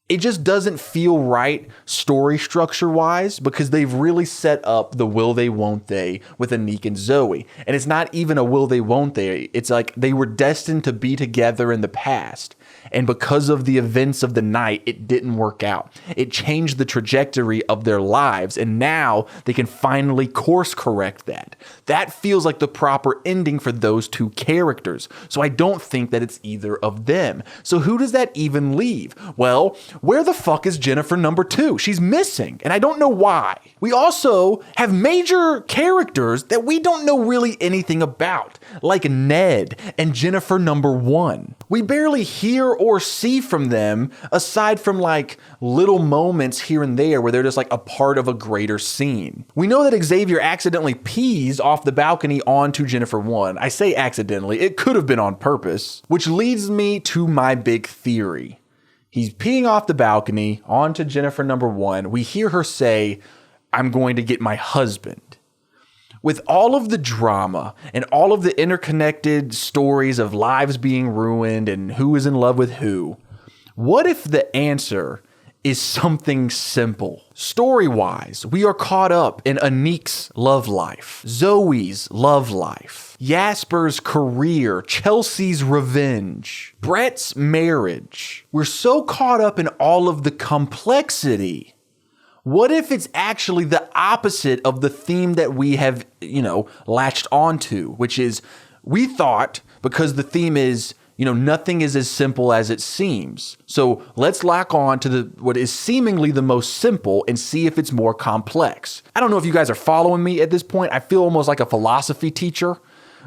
It just doesn't feel right story structure wise because they've really set up the will they, won't they with Anik and Zoe. And it's not even a will they, won't they. It's like they were destined to be together in the past. And because of the events of the night, it didn't work out. It changed the trajectory of their lives, and now they can finally course correct that. That feels like the proper ending for those two characters. So I don't think that it's either of them. So who does that even leave? Well, where the fuck is Jennifer number 2? She's missing, and I don't know why. We also have major characters that we don't know really anything about, like Ned and Jennifer number 1. We barely hear or see from them aside from like little moments here and there where they're just like a part of a greater scene. We know that Xavier accidentally pees off the balcony onto Jennifer 1. I say accidentally, it could have been on purpose, which leads me to my big theory. He's peeing off the balcony onto Jennifer number 1. We hear her say, "I'm going to get my husband." With all of the drama and all of the interconnected stories of lives being ruined and who is in love with who, what if the answer is something simple? Story-wise, we are caught up in Anik's love life, Zoe's love life, Jasper's career, Chelsea's revenge, Brett's marriage. We're so caught up in all of the complexity. What if it's actually the opposite of the theme that we have, latched onto, which is we thought because the theme is, nothing is as simple as it seems. So let's lock on to what is seemingly the most simple and see if it's more complex. I don't know if you guys are following me at this point. I feel almost like a philosophy teacher.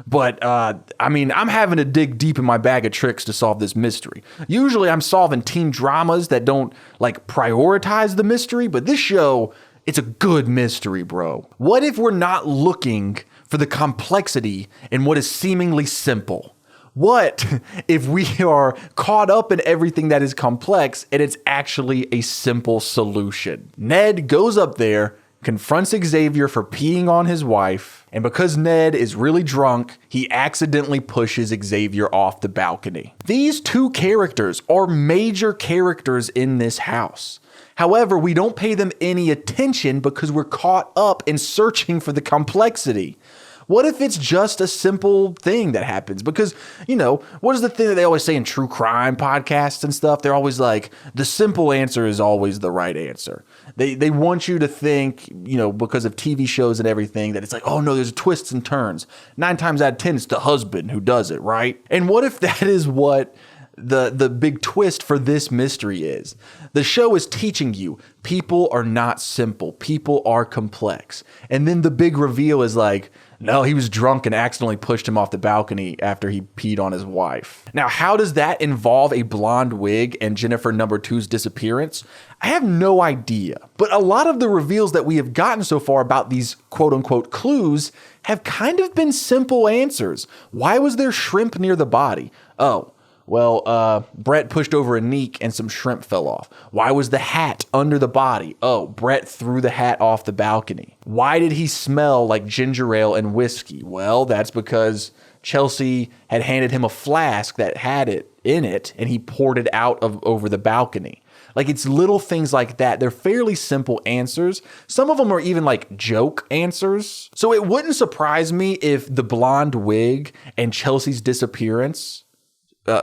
But, I mean, I'm having to dig deep in my bag of tricks to solve this mystery. Usually I'm solving teen dramas that don't, like, prioritize the mystery, but this show, it's a good mystery, bro. What if we're not looking for the complexity in what is seemingly simple? What if we are caught up in everything that is complex and it's actually a simple solution? Ned goes up there, confronts Xavier for peeing on his wife, and because Ned is really drunk, he accidentally pushes Xavier off the balcony. These two characters are major characters in this house. However, we don't pay them any attention because we're caught up in searching for the complexity. What if it's just a simple thing that happens? Because, you know, what is the thing that they always say in true crime podcasts and stuff? They're always like, the simple answer is always the right answer. They want you to think, you know, because of TV shows and everything, that it's like, oh no, there's twists and turns. 9 times out of 10, it's the husband who does it, right? And what if that is what the big twist for this mystery is? The show is teaching you people are not simple. People are complex. And then the big reveal is like, no, he was drunk and accidentally pushed him off the balcony after he peed on his wife. Now, how does that involve a blonde wig and Jennifer number 2's disappearance? I have no idea. But a lot of the reveals that we have gotten so far about these quote unquote clues have kind of been simple answers. Why was there shrimp near the body? Oh, well, Brett pushed over a neek and some shrimp fell off. Why was the hat under the body? Oh, Brett threw the hat off the balcony. Why did he smell like ginger ale and whiskey? Well, that's because Chelsea had handed him a flask that had it in it and he poured it out over the balcony. Like, it's little things like that. They're fairly simple answers. Some of them are even like joke answers. So it wouldn't surprise me if the blonde wig and Chelsea's disappearance,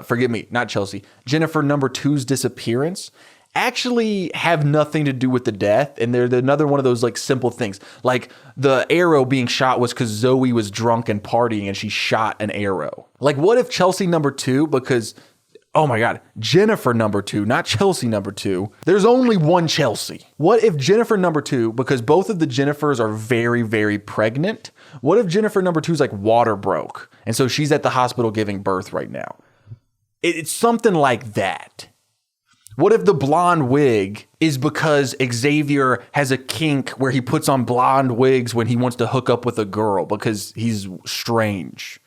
forgive me, not Chelsea, Jennifer number 2's disappearance actually have nothing to do with the death. And they're another one of those like simple things. Like the arrow being shot was because Zoe was drunk and partying and she shot an arrow. Like, what if Chelsea number 2, because, oh my God, Jennifer number 2, not Chelsea number 2. There's only one Chelsea. What if Jennifer number 2, because both of the Jennifers are very, very pregnant. What if Jennifer number 2's like water broke? And so she's at the hospital giving birth right now. It's something like that. What if the blonde wig is because Xavier has a kink where he puts on blonde wigs when he wants to hook up with a girl because he's strange,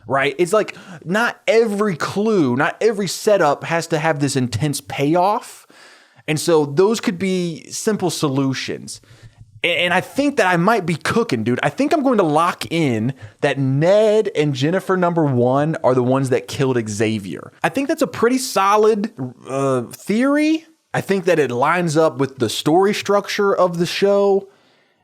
right? It's like not every clue, not every setup has to have this intense payoff. And so those could be simple solutions. And I think that I might be cooking, dude. I think I'm going to lock in that Ned and Jennifer number 1 are the ones that killed Xavier. I think that's a pretty solid theory. I think that it lines up with the story structure of the show.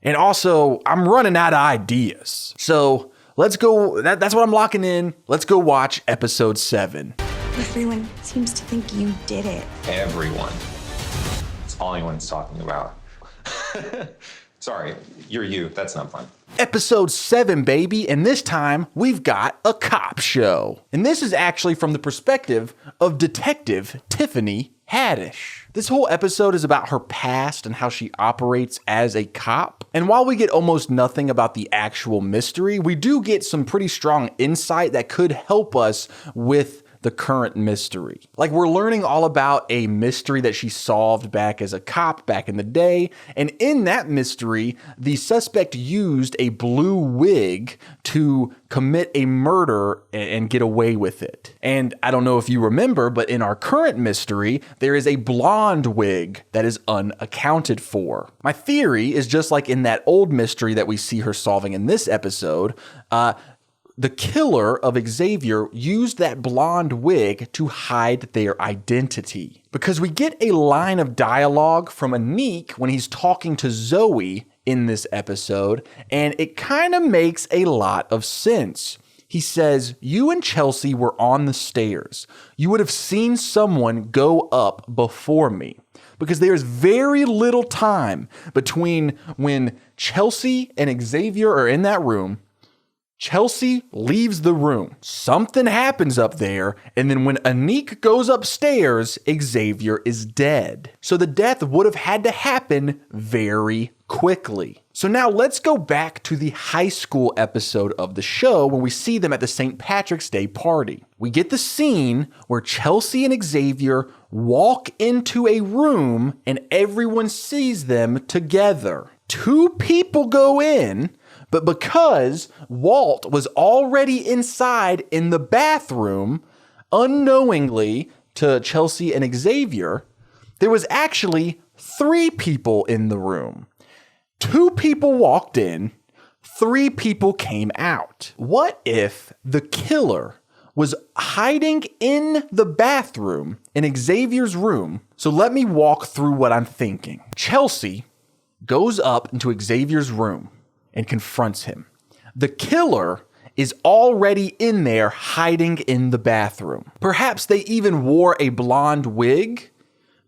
And also, I'm running out of ideas. So let's go. That's what I'm locking in. Let's go watch episode 7. Everyone seems to think you did it. Everyone. It's all anyone's talking about. Sorry, you're you. That's not fun. Episode 7, baby, and this time we've got a cop show. And this is actually from the perspective of Detective Tiffany Haddish. This whole episode is about her past and how she operates as a cop. And while we get almost nothing about the actual mystery, we do get some pretty strong insight that could help us with the current mystery. Like, we're learning all about a mystery that she solved back as a cop back in the day. And in that mystery, the suspect used a blue wig to commit a murder and get away with it. And I don't know if you remember, but in our current mystery, there is a blonde wig that is unaccounted for. My theory is just like in that old mystery that we see her solving in this episode, the killer of Xavier used that blonde wig to hide their identity. Because we get a line of dialogue from Anik when he's talking to Zoe in this episode, and it kind of makes a lot of sense. He says, "You and Chelsea were on the stairs. You would have seen someone go up before me." Because there's very little time between when Chelsea and Xavier are in that room. Chelsea leaves the room. Something happens up there. And then when Anik goes upstairs, Xavier is dead. So the death would have had to happen very quickly. So now let's go back to the high school episode of the show when we see them at the St. Patrick's Day party. We get the scene where Chelsea and Xavier walk into a room and everyone sees them together. 2 people go in, but because Walt was already inside in the bathroom, unknowingly to Chelsea and Xavier, there was actually 3 people in the room. 2 people walked in, 3 people came out. What if the killer was hiding in the bathroom in Xavier's room? So let me walk through what I'm thinking. Chelsea goes up into Xavier's room and confronts him. The killer is already in there hiding in the bathroom. Perhaps they even wore a blonde wig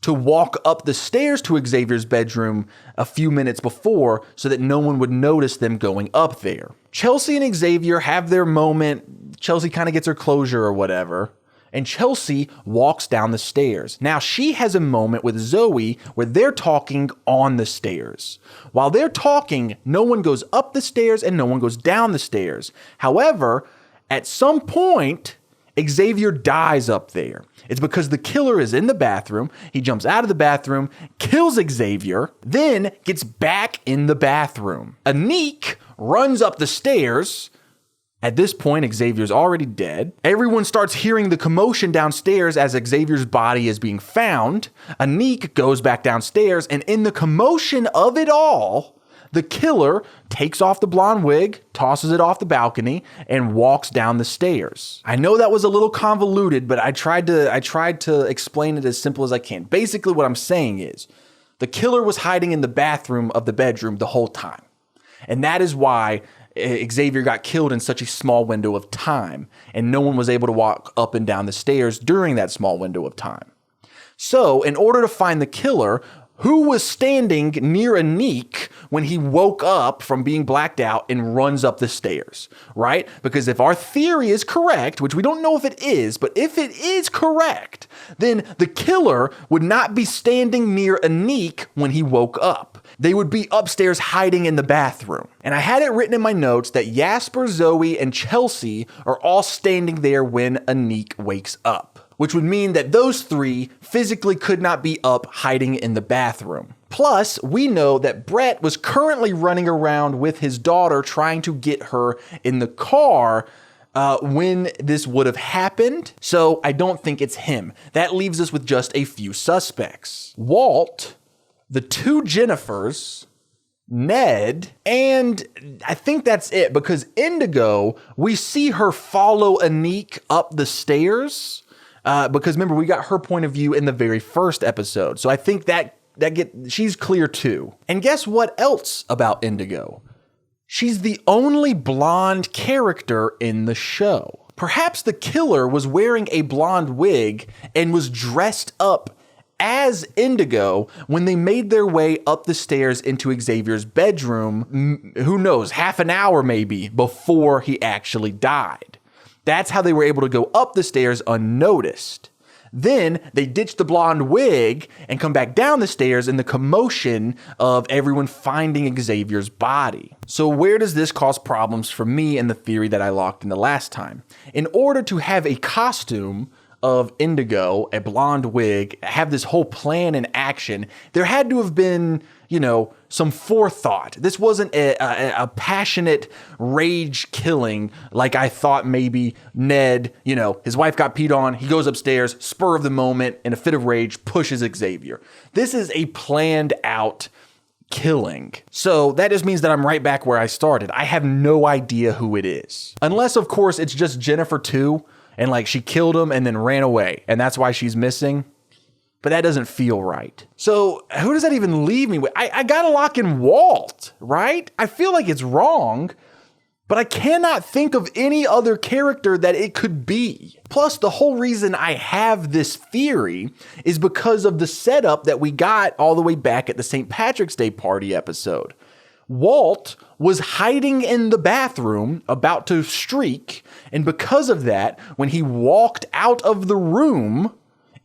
to walk up the stairs to Xavier's bedroom a few minutes before so that no one would notice them going up there. Chelsea and Xavier have their moment. Chelsea kind of gets her closure or whatever, and Chelsea walks down the stairs. Now she has a moment with Zoe where they're talking on the stairs. While they're talking, no one goes up the stairs and no one goes down the stairs. However, at some point, Xavier dies up there. It's because the killer is in the bathroom. He jumps out of the bathroom, kills Xavier, then gets back in the bathroom. Anik runs up the stairs. At this point, Xavier's already dead. Everyone starts hearing the commotion downstairs as Xavier's body is being found. Anik goes back downstairs, and in the commotion of it all, the killer takes off the blonde wig, tosses it off the balcony, and walks down the stairs. I know that was a little convoluted, but I tried to explain it as simple as I can. Basically, what I'm saying is the killer was hiding in the bathroom of the bedroom the whole time. And that is why Xavier got killed in such a small window of time, and no one was able to walk up and down the stairs during that small window of time. So, in order to find the killer, who was standing near Anik when he woke up from being blacked out and runs up the stairs, right? Because if our theory is correct, which we don't know if it is, but if it is correct, then the killer would not be standing near Anik when he woke up. They would be upstairs hiding in the bathroom. And I had it written in my notes that Jasper, Zoe, and Chelsea are all standing there when Anik wakes up, which would mean that those 3 physically could not be up hiding in the bathroom. Plus, we know that Brett was currently running around with his daughter trying to get her in the car when this would have happened. So I don't think it's him. That leaves us with just a few suspects. Walt, the 2 Jennifers, Ned, and I think that's it, because Indigo, we see her follow Anik up the stairs. Because remember, we got her point of view in the very first episode. So I think she's clear too. And guess what else about Indigo? She's the only blonde character in the show. Perhaps the killer was wearing a blonde wig and was dressed up as Indigo when they made their way up the stairs into Xavier's bedroom, who knows, half an hour maybe before he actually died. That's how they were able to go up the stairs unnoticed. Then they ditch the blonde wig and come back down the stairs in the commotion of everyone finding Xavier's body. So where does this cause problems for me and the theory that I locked in the last time? In order to have a costume of Indigo, a blonde wig, have this whole plan in action, there had to have been, some forethought. This wasn't a passionate rage killing like I thought maybe Ned, his wife got peed on, he goes upstairs, spur of the moment, in a fit of rage, pushes Xavier. This is a planned out killing. So that just means that I'm right back where I started. I have no idea who it is. Unless, of course, it's just Jennifer too, and she killed him and then ran away, and that's why she's missing. But that doesn't feel right. So who does that even leave me with? I gotta lock in Walt, right? I feel like it's wrong, but I cannot think of any other character that it could be. Plus, the whole reason I have this theory is because of the setup that we got all the way back at the St. Patrick's Day party episode. Walt was hiding in the bathroom about to streak, and because of that, when he walked out of the room,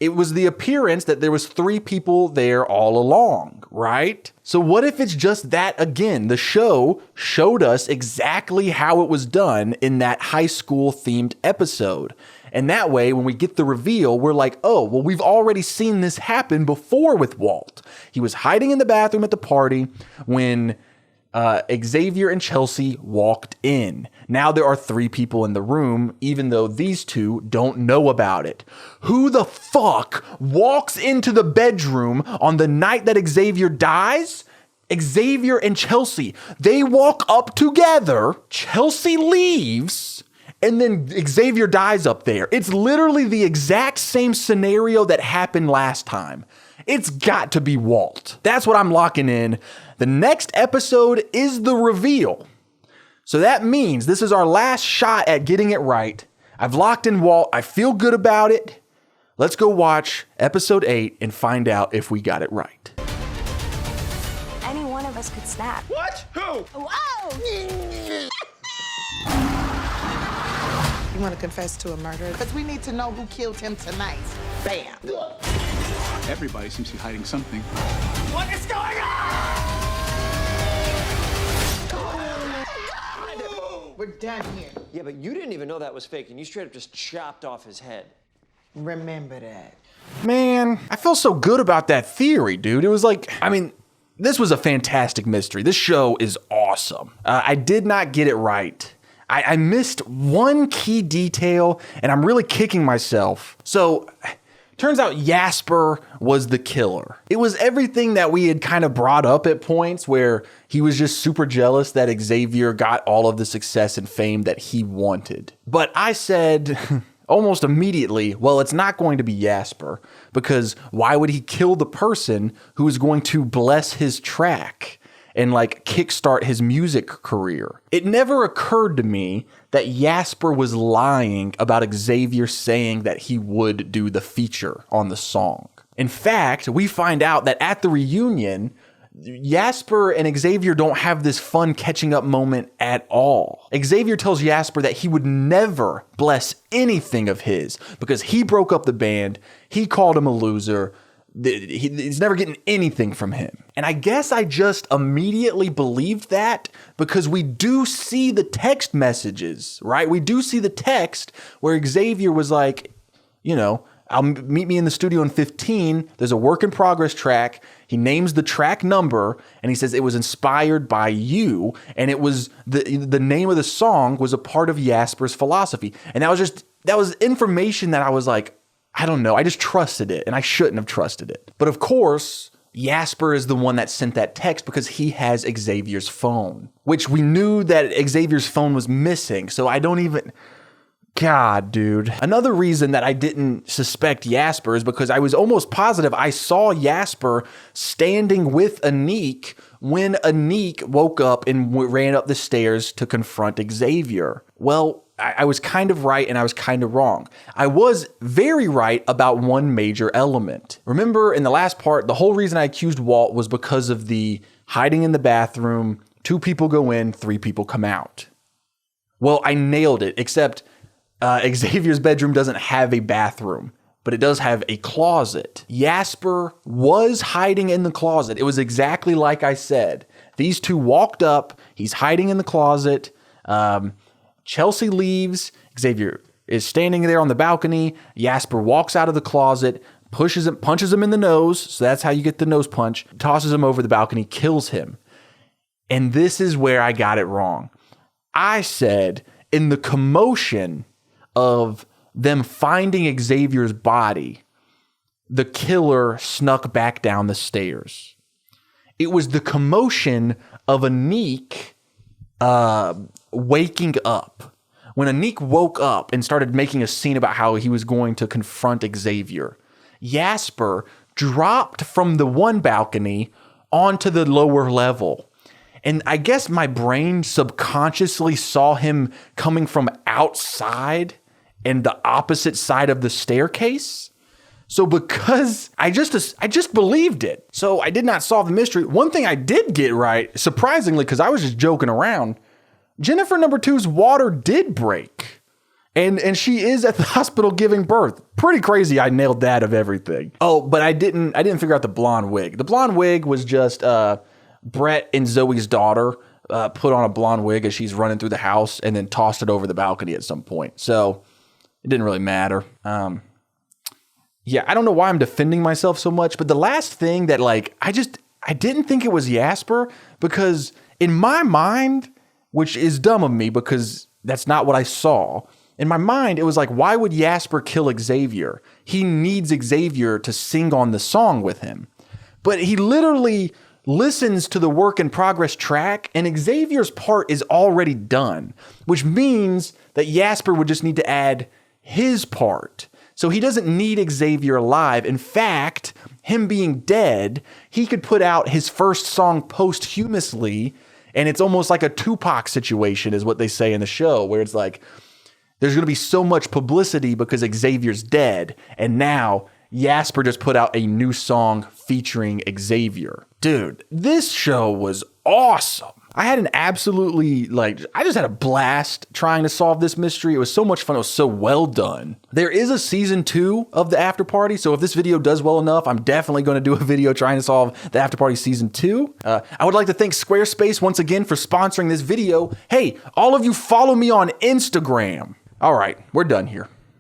it was the appearance that there was 3 people there all along, right? So what if it's just that again? The show showed us exactly how it was done in that high school themed episode. And that way, when we get the reveal, we're like, oh, well, we've already seen this happen before with Walt. He was hiding in the bathroom at the party when Xavier and Chelsea walked in. Now there are 3 people in the room, even though these 2 don't know about it. Who the fuck walks into the bedroom on the night that Xavier dies? Xavier and Chelsea. They walk up together. Chelsea leaves. And then Xavier dies up there. It's literally the exact same scenario that happened last time. It's got to be Walt. That's what I'm locking in. The next episode is the reveal. So that means this is our last shot at getting it right. I've locked in Walt. I feel good about it. Let's go watch episode 8 and find out if we got it right. Any one of us could snap. What? Who? Whoa! You want to confess to a murder? Because we need to know who killed him tonight. Bam. Everybody seems to be hiding something. What is going on? We're done here. Yeah, but you didn't even know that was fake, and you straight up just chopped off his head. Remember that. Man, I feel so good about that theory, dude. It was like, I mean, this was a fantastic mystery. This show is awesome. I did not get it right. I missed one key detail, and I'm really kicking myself. So, turns out Jasper was the killer. It was everything that we had kind of brought up at points where he was just super jealous that Xavier got all of the success and fame that he wanted. But I said almost immediately, well, it's not going to be Jasper, because why would he kill the person who is going to bless his track and like kickstart his music career? It never occurred to me that Jasper was lying about Xavier saying that he would do the feature on the song. In fact, we find out that at the reunion, Jasper and Xavier don't have this fun catching up moment at all. Xavier tells Jasper that he would never bless anything of his because he broke up the band, he called him a loser, he's never getting anything from him. And I guess I just immediately believed that because we do see the text messages, right? We do see the text where Xavier was like, you know, I'll meet me in the studio in 15. There's a work in progress track. He names the track number and he says it was inspired by you. And it was the name of the song was a part of Jasper's philosophy. And that was information that I was like, I don't know. I just trusted it and I shouldn't have trusted it. But of course, Jasper is the one that sent that text because he has Xavier's phone, which we knew that Xavier's phone was missing. So I don't even... God, dude. Another reason that I didn't suspect Jasper is because I was almost positive I saw Jasper standing with Anique when Anique woke up and ran up the stairs to confront Xavier. Well, I was kind of right and I was kind of wrong. I was very right about one major element. Remember in the last part, the whole reason I accused Walt was because of the hiding in the bathroom, 2 people go in, 3 people come out. Well, I nailed it, except Xavier's bedroom doesn't have a bathroom, but it does have a closet. Jasper was hiding in the closet. It was exactly like I said. These 2 walked up. He's hiding in the closet. Chelsea leaves. Xavier is standing there on the balcony. Jasper walks out of the closet, punches him in the nose. So that's how you get the nose punch. Tosses him over the balcony, kills him. And this is where I got it wrong. I said in the commotion of them finding Xavier's body, the killer snuck back down the stairs. It was the commotion of Anique waking up. When Anique woke up and started making a scene about how he was going to confront Xavier, Jasper dropped from the one balcony onto the lower level. And I guess my brain subconsciously saw him coming from outside and the opposite side of the staircase. So because I just believed it. So I did not solve the mystery. One thing I did get right, surprisingly, because I was just joking around, Jennifer number 2's water did break. And she is at the hospital giving birth. Pretty crazy. I nailed that of everything. Oh, but I didn't figure out the blonde wig. The blonde wig was just Brett and Zoe's daughter put on a blonde wig as she's running through the house and then tossed it over the balcony at some point. So it didn't really matter. Yeah, I don't know why I'm defending myself so much, but the last thing that like, I didn't think it was Jasper, because in my mind, which is dumb of me because that's not what I saw. In my mind, it was like, why would Jasper kill Xavier? He needs Xavier to sing on the song with him. But he literally listens to the work in progress track, and Xavier's part is already done, which means that Jasper would just need to add his part. So he doesn't need Xavier alive. In fact, him being dead, he could put out his first song posthumously, and it's almost like a Tupac situation is what they say in the show, where it's like, there's going to be so much publicity because Xavier's dead, and now Jasper just put out a new song featuring Xavier. Dude, this show was awesome. I had an absolutely, I just had a blast trying to solve this mystery. It was so much fun. It was so well done. There is a season 2 of the Afterparty, so if this video does well enough, I'm definitely going to do a video trying to solve the Afterparty season 2. I would like to thank Squarespace once again for sponsoring this video. Hey, all of you follow me on Instagram. All right, we're done here.